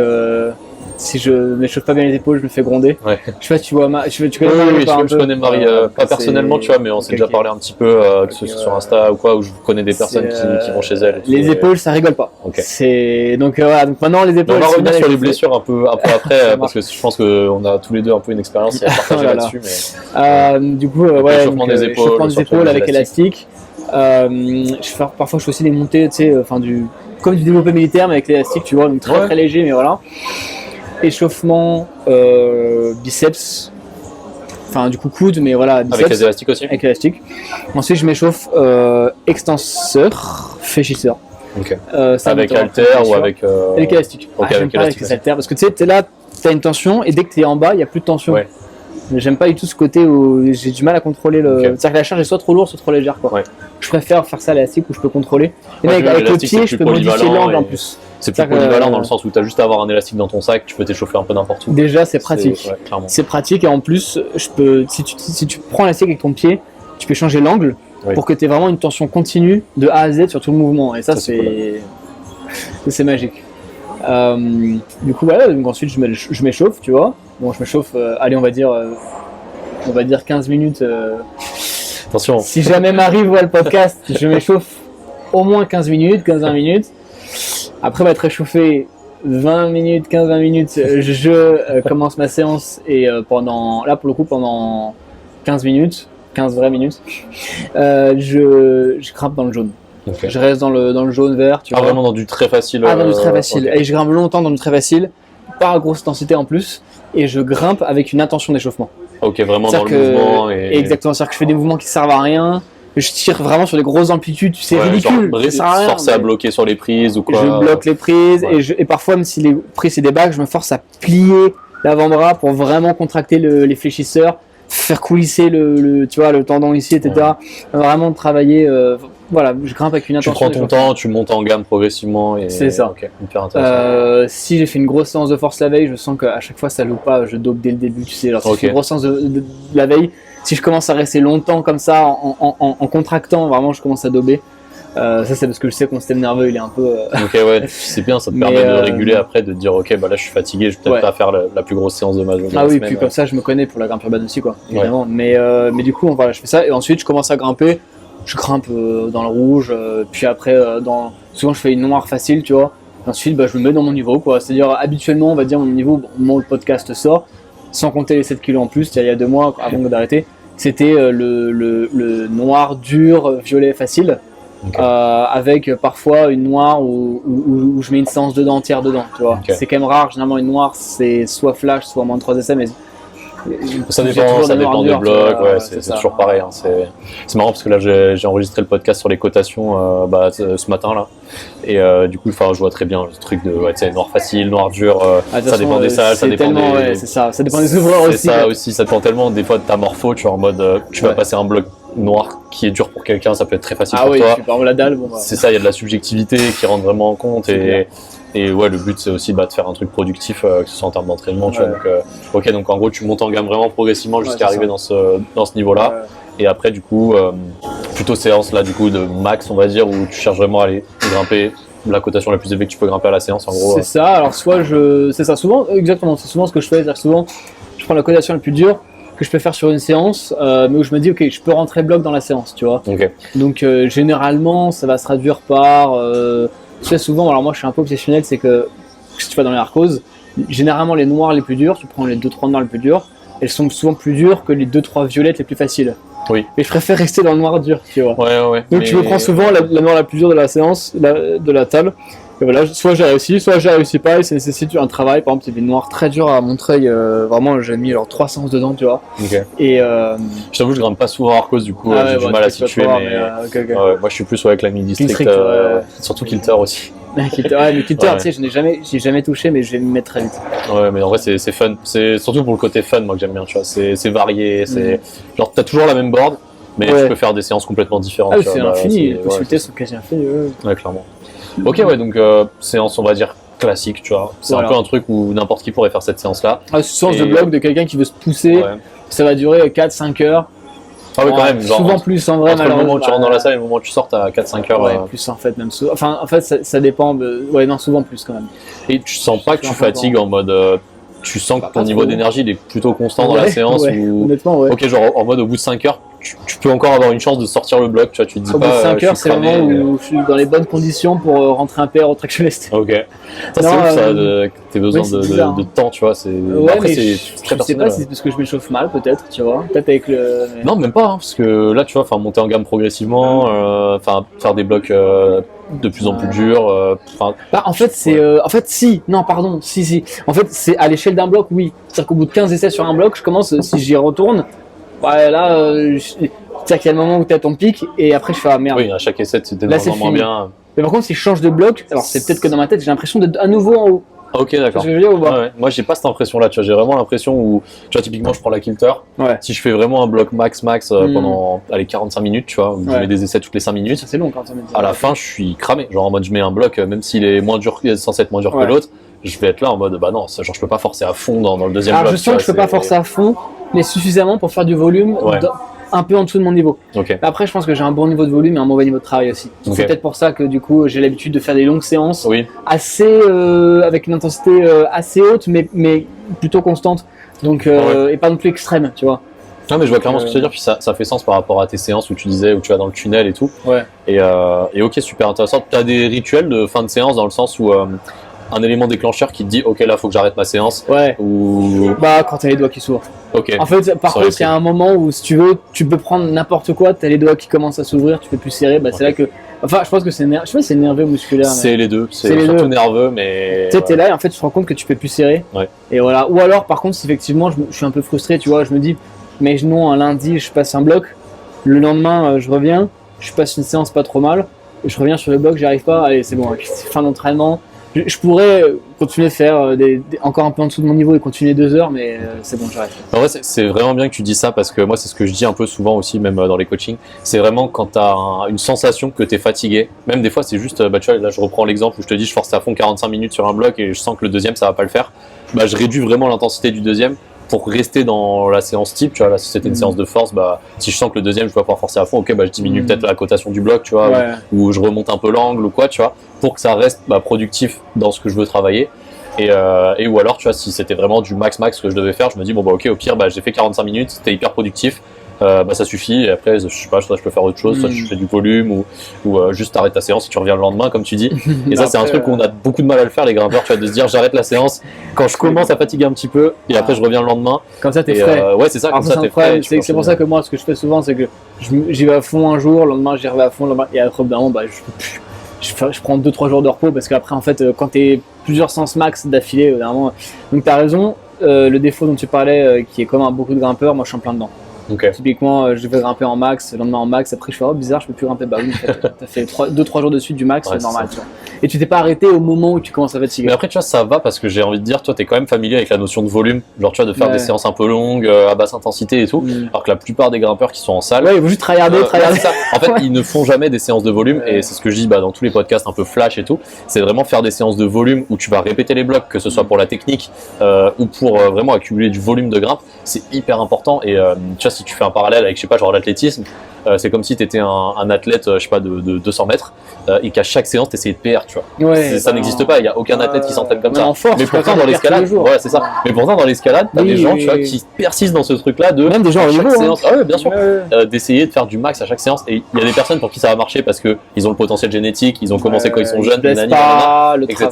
si je m'échauffe pas bien les épaules, je me fais gronder. Je sais pas si tu vois, tu connais Marie? Oui, je connais Marie, pas personnellement, tu vois, mais on s'est déjà parlé un petit peu, que ce soit sur Insta ou quoi, où je connais des personnes qui vont chez elle. Les épaules, ça rigole pas. Donc maintenant les épaules. On va revenir sur les blessures un peu après, parce que je pense qu'on a tous les deux un peu une expérience à partager là-dessus. Du coup, échauffement des épaules avec élastique. Parfois, je fais aussi des montées, tu sais, comme du développé militaire, mais avec l'élastique, tu vois, donc très léger, mais voilà. Échauffement biceps, du coup coude, mais voilà, biceps. Avec les élastiques aussi. Avec l'élastique. Ensuite je m'échauffe extenseur, fléchisseur. Avec halter ou avec élastique. J'aime pas avec les haltères parce que tu sais, t'es là, t'as une tension et dès que t'es en bas, il n'y a plus de tension. J'aime pas du tout ce côté où j'ai du mal à contrôler c'est-à-dire que la charge est soit trop lourde, soit trop légère, quoi. Je préfère faire ça à l'élastique où je peux contrôler. Et avec le pied, je peux modifier l'angle en plus. C'est plus polyvalent dans le sens où tu as juste à avoir un élastique dans ton sac, tu peux t'échauffer un peu n'importe où. Déjà, c'est pratique. C'est pratique et en plus, si tu prends l'élastique avec ton pied, tu peux changer l'angle pour que tu aies vraiment une tension continue de A à Z sur tout le mouvement. Et ça c'est magique. Du coup, donc ensuite, je m'échauffe, tu vois. Bon, je m'échauffe, allez, on va dire 15 minutes. Attention. Si jamais Marie voit le podcast, je m'échauffe au moins 15-20 minutes. Après m'être échauffé 20 minutes, 15-20 minutes, je commence ma séance et pendant 15 minutes, 15 vraies minutes, je grimpe dans le jaune. Je reste dans le jaune vert. Tu vois. Vraiment dans du très facile. Dans du très facile. Et je grimpe longtemps dans du très facile, pas à grosse intensité en plus, et je grimpe avec une intention d'échauffement. Vraiment dans le mouvement. Exactement, c'est-à-dire que je fais des mouvements qui servent à rien. Je tire vraiment sur des grosses amplitudes, c'est ridicule. Ça sert à rien. Forcer à bloquer sur les prises ou quoi. Je bloque les prises et parfois, même si les prises c'est des bacs, je me force à plier l'avant-bras pour vraiment contracter les fléchisseurs, faire coulisser le tendon ici, etc. Vraiment travailler. voilà, je grimpe avec une Tu intention. prends ton temps, tu montes en gamme progressivement. C'est ça. Ok, hyper intéressant. Si j'ai fait une grosse séance de force la veille, je sens qu'à chaque fois ça loupe pas, je dope dès le début, tu sais. Alors si je fais une grosse séance de la veille, si je commence à rester longtemps comme ça, en contractant, vraiment je commence à dober. Ça c'est parce que je sais que mon système nerveux il est un peu... Ok, ouais, c'est bien, ça te permet de réguler après, de te dire ok, bah là je suis fatigué, je vais peut-être pas faire la plus grosse séance de ma journée. Ah oui, puis comme ça je me connais pour la grimpe urbaine aussi, quoi, évidemment. Mais du coup, voilà, je fais ça et ensuite je commence à grimper. Je grimpe dans le rouge, puis après, souvent je fais une noire facile, tu vois. Ensuite, je me mets dans mon niveau, quoi. C'est-à-dire, habituellement, on va dire mon niveau, au moment où le podcast sort, sans compter les 7 kilos en plus, il y a 2 mois, avant d'arrêter, c'était le noir dur, violet facile. Okay. Avec parfois une noire où je mets une séance entière dedans, tu vois. Okay. C'est quand même rare, généralement une noire c'est soit flash, soit moins 3 essais, mais ça dépend des blocs, ouais, c'est toujours pareil. Hein. C'est marrant parce que là j'ai enregistré le podcast sur les cotations ce matin là, et du coup je vois très bien le truc de noir facile, noir dur, ça dépend des salles, ça dépend des... ça dépend des ouvreurs aussi. C'est ça aussi, ça dépend tellement des fois de ta morpho, tu vois, en mode tu vas passer un bloc noir qui est dur pour quelqu'un, ça peut être très facile pour toi. Tu la dalle, c'est ça, il y a de la subjectivité qui rentre vraiment en compte et ouais, le but c'est aussi de faire un truc productif, que ce soit en termes d'entraînement, tu vois. Donc en gros tu montes en gamme vraiment progressivement jusqu'à arriver dans ce niveau-là. Et après du coup, plutôt séance là du coup de max on va dire, où tu cherches vraiment à aller grimper la cotation la plus élevée que tu peux grimper à la séance en gros. C'est ça, alors c'est ça souvent, exactement, c'est souvent ce que je fais, c'est-à-dire souvent je prends la cotation la plus dure que je peux faire sur une séance, mais où je me dis ok, je peux rentrer bloc dans la séance, tu vois. Donc généralement ça va se traduire par souvent, alors moi je suis un peu obsessionnel, c'est que si tu vas dans les narcoses, généralement les noirs les plus durs, tu prends les 2-3 noirs les plus durs, elles sont souvent plus dures que les 2-3 violettes les plus faciles. Oui. Mais je préfère rester dans le noir dur, tu vois. Ouais. Donc tu me prends souvent la noire la plus dure de la séance, de la table. Et voilà, soit j'ai réussi pas, et ça nécessite un travail. Par exemple, il y avait une noire très dure à Montreuil, vraiment j'ai mis 3 séances dedans, tu vois. Et je t'avoue, je grimpe pas souvent hors cause, du coup j'ai du mal à situer, mais moi je suis plus avec la mini-district, surtout Kilter aussi. Mais Kilter, tu sais, j'ai jamais touché, mais je vais me mettre très vite. Ouais, mais en vrai c'est fun, c'est surtout pour le côté fun moi que j'aime bien, tu vois, c'est varié, genre t'as toujours la même board, mais tu peux faire des séances complètement différentes. C'est infini, les possibilités sont quasi infinies. Ouais, clairement. Ok, donc séance on va dire classique, tu vois, c'est un peu un truc où n'importe qui pourrait faire cette séance-là. Séance de bloc de quelqu'un qui veut se pousser, ça va durer 4-5 heures. Ah oui, quand même, genre, souvent plus en vrai. Entre le moment où tu rentres dans la salle et le moment où tu sors, t'as 4-5 heures. Ouais, plus en fait, même souvent. Enfin, en fait, ça dépend. Souvent plus quand même. Et tu sens pas que tu fatigues en mode. Tu sens que ton niveau d'énergie il est plutôt constant dans la séance ou... Honnêtement, ok, genre en mode au bout de 5 heures, tu peux encore avoir une chance de sortir le bloc, tu vois, tu te dis au pas. Au bout de 5 heures, c'est le moment où je suis dans les bonnes conditions pour rentrer un PR au traction list. Ok. Ça, c'est ouf, ça, que t'aies besoin de temps, tu vois. Après, c'est très personnel. Je sais pas si c'est parce que je m'échauffe mal, peut-être, tu vois. Peut-être avec le. Non, même pas, parce que là, tu vois, monter en gamme progressivement, faire des blocs. De plus en plus durs. En fait, si. En fait, c'est à l'échelle d'un bloc, oui. C'est-à-dire qu'au bout de 15 essais sur un bloc, je commence, si j'y retourne, là, c'est-à-dire qu'il y a le moment où tu as ton pic, et après je fais merde. Oui, à chaque essai, c'était normalement moins bien. Mais par contre, si je change de bloc, alors c'est peut-être que dans ma tête, j'ai l'impression d'être à nouveau en haut. Ok, d'accord. Ce que je veux dire, ou pas Moi, j'ai pas cette impression-là. Tu vois, j'ai vraiment l'impression où, tu vois, typiquement, je prends la Kilter. Si je fais vraiment un bloc max pendant 45 minutes, tu vois, où je mets des essais toutes les 5 minutes. C'est long, 45 minutes. À la fin, je suis cramé. Genre en mode, je mets un bloc, même s'il est moins dur, censé être moins dur que l'autre, je vais être là en mode, non, genre, je peux pas forcer à fond dans le deuxième bloc. Je sens que je peux pas forcer à fond, mais suffisamment pour faire du volume. Un peu en dessous de mon niveau. Après, je pense que j'ai un bon niveau de volume et un mauvais niveau de travail aussi. C'est peut-être pour ça que du coup, j'ai l'habitude de faire des longues séances, assez avec une intensité assez haute, mais plutôt constante. Donc, et pas non plus extrême, tu vois. Non, mais je vois clairement ce que tu veux dire. Puis ça fait sens par rapport à tes séances où tu disais où tu vas dans le tunnel et tout. Et ok, super intéressant. Tu as des rituels de fin de séance dans le sens où un élément déclencheur qui te dit ok, là faut que j'arrête ma séance, ou quand t'as les doigts qui s'ouvrent. En fait, par contre, il y a un moment où si tu veux, tu peux prendre n'importe quoi, t'as les doigts qui commencent à s'ouvrir, tu peux plus serrer, c'est là que, je pense que c'est je sais pas si c'est nerveux ou musculaire, c'est les deux, c'est surtout nerveux, mais tu sais, t'es là et en fait tu te rends compte que tu peux plus serrer, et voilà. Ou alors par contre, effectivement, je suis un peu frustré, tu vois, je me dis, imaginons un lundi, je passe un bloc, le lendemain je reviens, je passe une séance pas trop mal, je reviens sur le bloc, j'y arrive pas, allez c'est bon, fin d'entraînement. Je pourrais continuer de faire encore un peu en dessous de mon niveau et continuer 2 heures, mais c'est bon, j'arrête. En vrai, c'est vraiment bien que tu dis ça parce que moi, c'est ce que je dis un peu souvent aussi, même dans les coachings. C'est vraiment quand tu as une sensation que tu es fatigué. Même des fois, c'est juste, bah, tu vois, là, je reprends l'exemple où je te dis, je force à fond 45 minutes sur un bloc et je sens que le deuxième, ça va pas le faire. Bah, je réduis vraiment l'intensité du deuxième pour rester dans la séance type. Tu vois, là, si c'était une séance de force, bah, si je sens que le deuxième, je vais pouvoir forcer à fond, ok, bah, je diminue peut-être la cotation du bloc, tu vois, ou je remonte un peu l'angle ou quoi, tu vois, pour que ça reste productif dans ce que je veux travailler. Et ou alors, tu vois, si c'était vraiment du max que je devais faire, je me dis, bon, bah, ok, au pire, bah, j'ai fait 45 minutes, c'était hyper productif, bah, ça suffit. Et après, je sais pas, soit je peux faire autre chose, soit je fais du volume ou juste t'arrêtes ta séance et tu reviens le lendemain, comme tu dis. Et ça, c'est un truc où on a beaucoup de mal à le faire, les grimpeurs, tu vois, de se dire, j'arrête la séance quand je commence à fatiguer un petit peu et après, je reviens le lendemain. Comme ça, t'es frais. Ouais, c'est ça, comme ça, t'es frais. C'est pour ça que moi, ce que je fais souvent, c'est que j'y vais à fond un jour, le lendemain, j'y vais à fond, et après, au bout d'un moment, bah, je prends 2-3 jours de repos parce qu'après, en fait, quand t'es plusieurs séances max d'affilée, vraiment. Donc, t'as raison. Le défaut dont tu parlais, qui est commun à beaucoup de grimpeurs, moi, je suis en plein dedans. Okay. Typiquement, je vais grimper en max, le lendemain en max, après je fais oh bizarre, je peux plus grimper. Bah oui, en fait, t'as fait 2-3 jours de suite du max, c'est normal. Tu vois. Et tu t'es pas arrêté au moment où tu commences à fatiguer. Mais après, tu vois, ça va parce que j'ai envie de dire, toi, t'es quand même familier avec la notion de volume, genre tu vois, de faire des séances un peu longues, à basse intensité et tout. Alors que la plupart des grimpeurs qui sont en salle, ils vont juste tryharder. Ça. En fait, ils ne font jamais des séances de volume et c'est ce que je dis dans tous les podcasts un peu flash et tout. C'est vraiment faire des séances de volume où tu vas répéter les blocs, que ce soit pour la technique ou pour vraiment accumuler du volume de grimpe. C'est hyper important et tu vois, si tu fais un parallèle avec, je sais pas, genre l'athlétisme, c'est comme si tu étais un athlète, je sais pas, de 200 mètres et qu'à chaque séance tu essayais de PR, tu vois. Ça n'existe pas, il y a aucun athlète qui s'entraîne comme ça. Mais pourtant dans l'escalade, c'est ça. Mais pourtant dans l'escalade, t'as des gens, tu vois, qui persistent dans ce truc-là de même des gens à chaque séance, bien sûr, d'essayer de faire du max à chaque séance. Et il y a des personnes pour qui ça va marcher parce que ils ont le potentiel génétique, ils ont commencé quand ils sont jeunes, etc.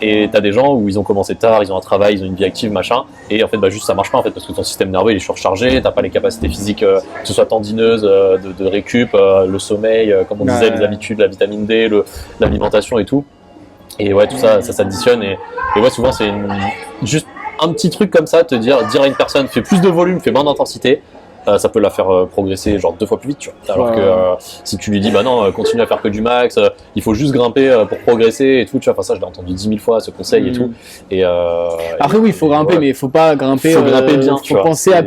Et t'as des gens où ils ont commencé tard, ils ont un travail, ils ont une vie active, machin, et en fait juste ça marche pas en fait parce que ton système nerveux il est surchargé, t'as pas les capacités physiques, que ce soit tendineuse, de récup, le sommeil, comme on disait, les habitudes, la vitamine D, l'alimentation et tout. Et ouais, tout ça s'additionne et ouais, souvent c'est juste un petit truc comme ça, dire à une personne fais plus de volume, fais moins d'intensité, ça peut la faire progresser genre 2 fois plus vite, tu vois. Alors que si tu lui dis bah non, continue à faire que du max, il faut juste grimper pour progresser et tout, tu vois. Enfin ça je l'ai entendu 10 000 fois ce conseil et tout. Et après oui, il faut grimper, mais il faut pas grimper. Faut grimper bien. Faut penser à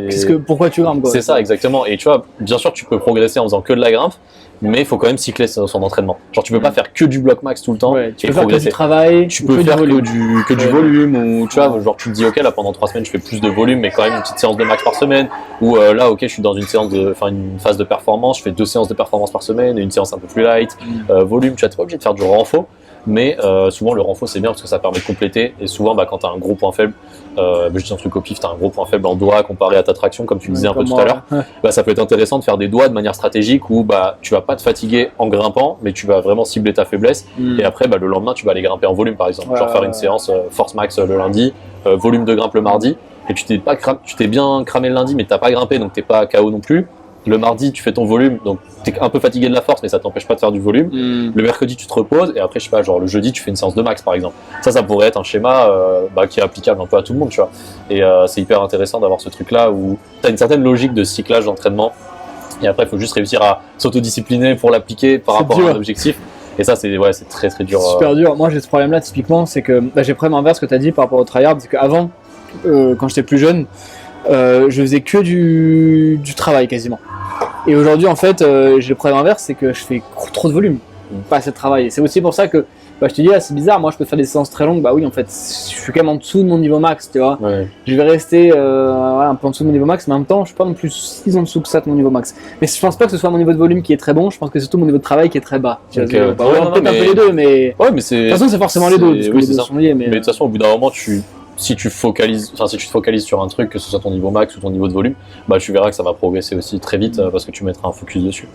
pourquoi tu grimpes. C'est ça exactement. Et tu vois, bien sûr tu peux progresser en faisant que de la grimpe, mais il faut quand même cycler son entraînement. Genre tu peux pas faire que du bloc max tout le temps tu peux faire que du travail, tu peux faire que du volume ou tu vois, genre tu te dis ok là pendant 3 semaines je fais plus de volume mais quand même une petite séance de max par semaine ou là ok je suis dans une phase de performance, je fais 2 séances de performance par semaine et une séance un peu plus light, volume, tu vois, t'es pas obligé de faire du renfort. Mais souvent le renfort c'est bien parce que ça permet de compléter et souvent quand tu as un gros point faible, je dis un truc au pif, tu as un gros point faible en doigt comparé à ta traction comme tu disais un peu tout à l'heure, ça peut être intéressant de faire des doigts de manière stratégique où tu vas pas te fatiguer en grimpant mais tu vas vraiment cibler ta faiblesse et après le lendemain tu vas aller grimper en volume par exemple, genre faire une séance force max le lundi, volume de grimpe le mardi et tu t'es bien cramé le lundi mais t'as pas grimpé donc t'es pas KO non plus. Le mardi, tu fais ton volume, donc tu es un peu fatigué de la force, mais ça t'empêche pas de faire du volume. Le mercredi, tu te reposes, et après, je sais pas, genre le jeudi, tu fais une séance de max, par exemple. Ça pourrait être un schéma qui est applicable un peu à tout le monde, tu vois. Et c'est hyper intéressant d'avoir ce truc-là où tu as une certaine logique de cyclage d'entraînement, et après, il faut juste réussir à s'autodiscipliner pour l'appliquer par rapport à un objectif. Et ça, c'est très très dur. C'est super dur. Moi, j'ai ce problème-là, typiquement, c'est que j'ai le problème inverse que tu as dit par rapport au tryhard, c'est qu'avant, quand j'étais plus jeune, je faisais que du travail quasiment. Et aujourd'hui, en fait, j'ai le problème inverse, c'est que je fais trop de volume, pas assez de travail. Et c'est aussi pour ça que je te dis, c'est bizarre, moi je peux faire des séances très longues, bah oui, en fait, je suis quand même en dessous de mon niveau max, tu vois. Je vais rester un peu en dessous de mon niveau max, mais en même temps, je suis pas non plus si en dessous que ça de mon niveau max. Mais je pense pas que ce soit mon niveau de volume qui est très bon, je pense que c'est surtout mon niveau de travail qui est très bas. Peut-être un peu les deux, mais. Ouais, mais c'est. De toute façon, c'est forcément les deux, parce que les deux sont liés. Mais de toute façon, au bout d'un moment, si tu te focalises sur un truc, que ce soit ton niveau max ou ton niveau de volume, tu verras que ça va progresser aussi très vite parce que tu mettras un focus dessus.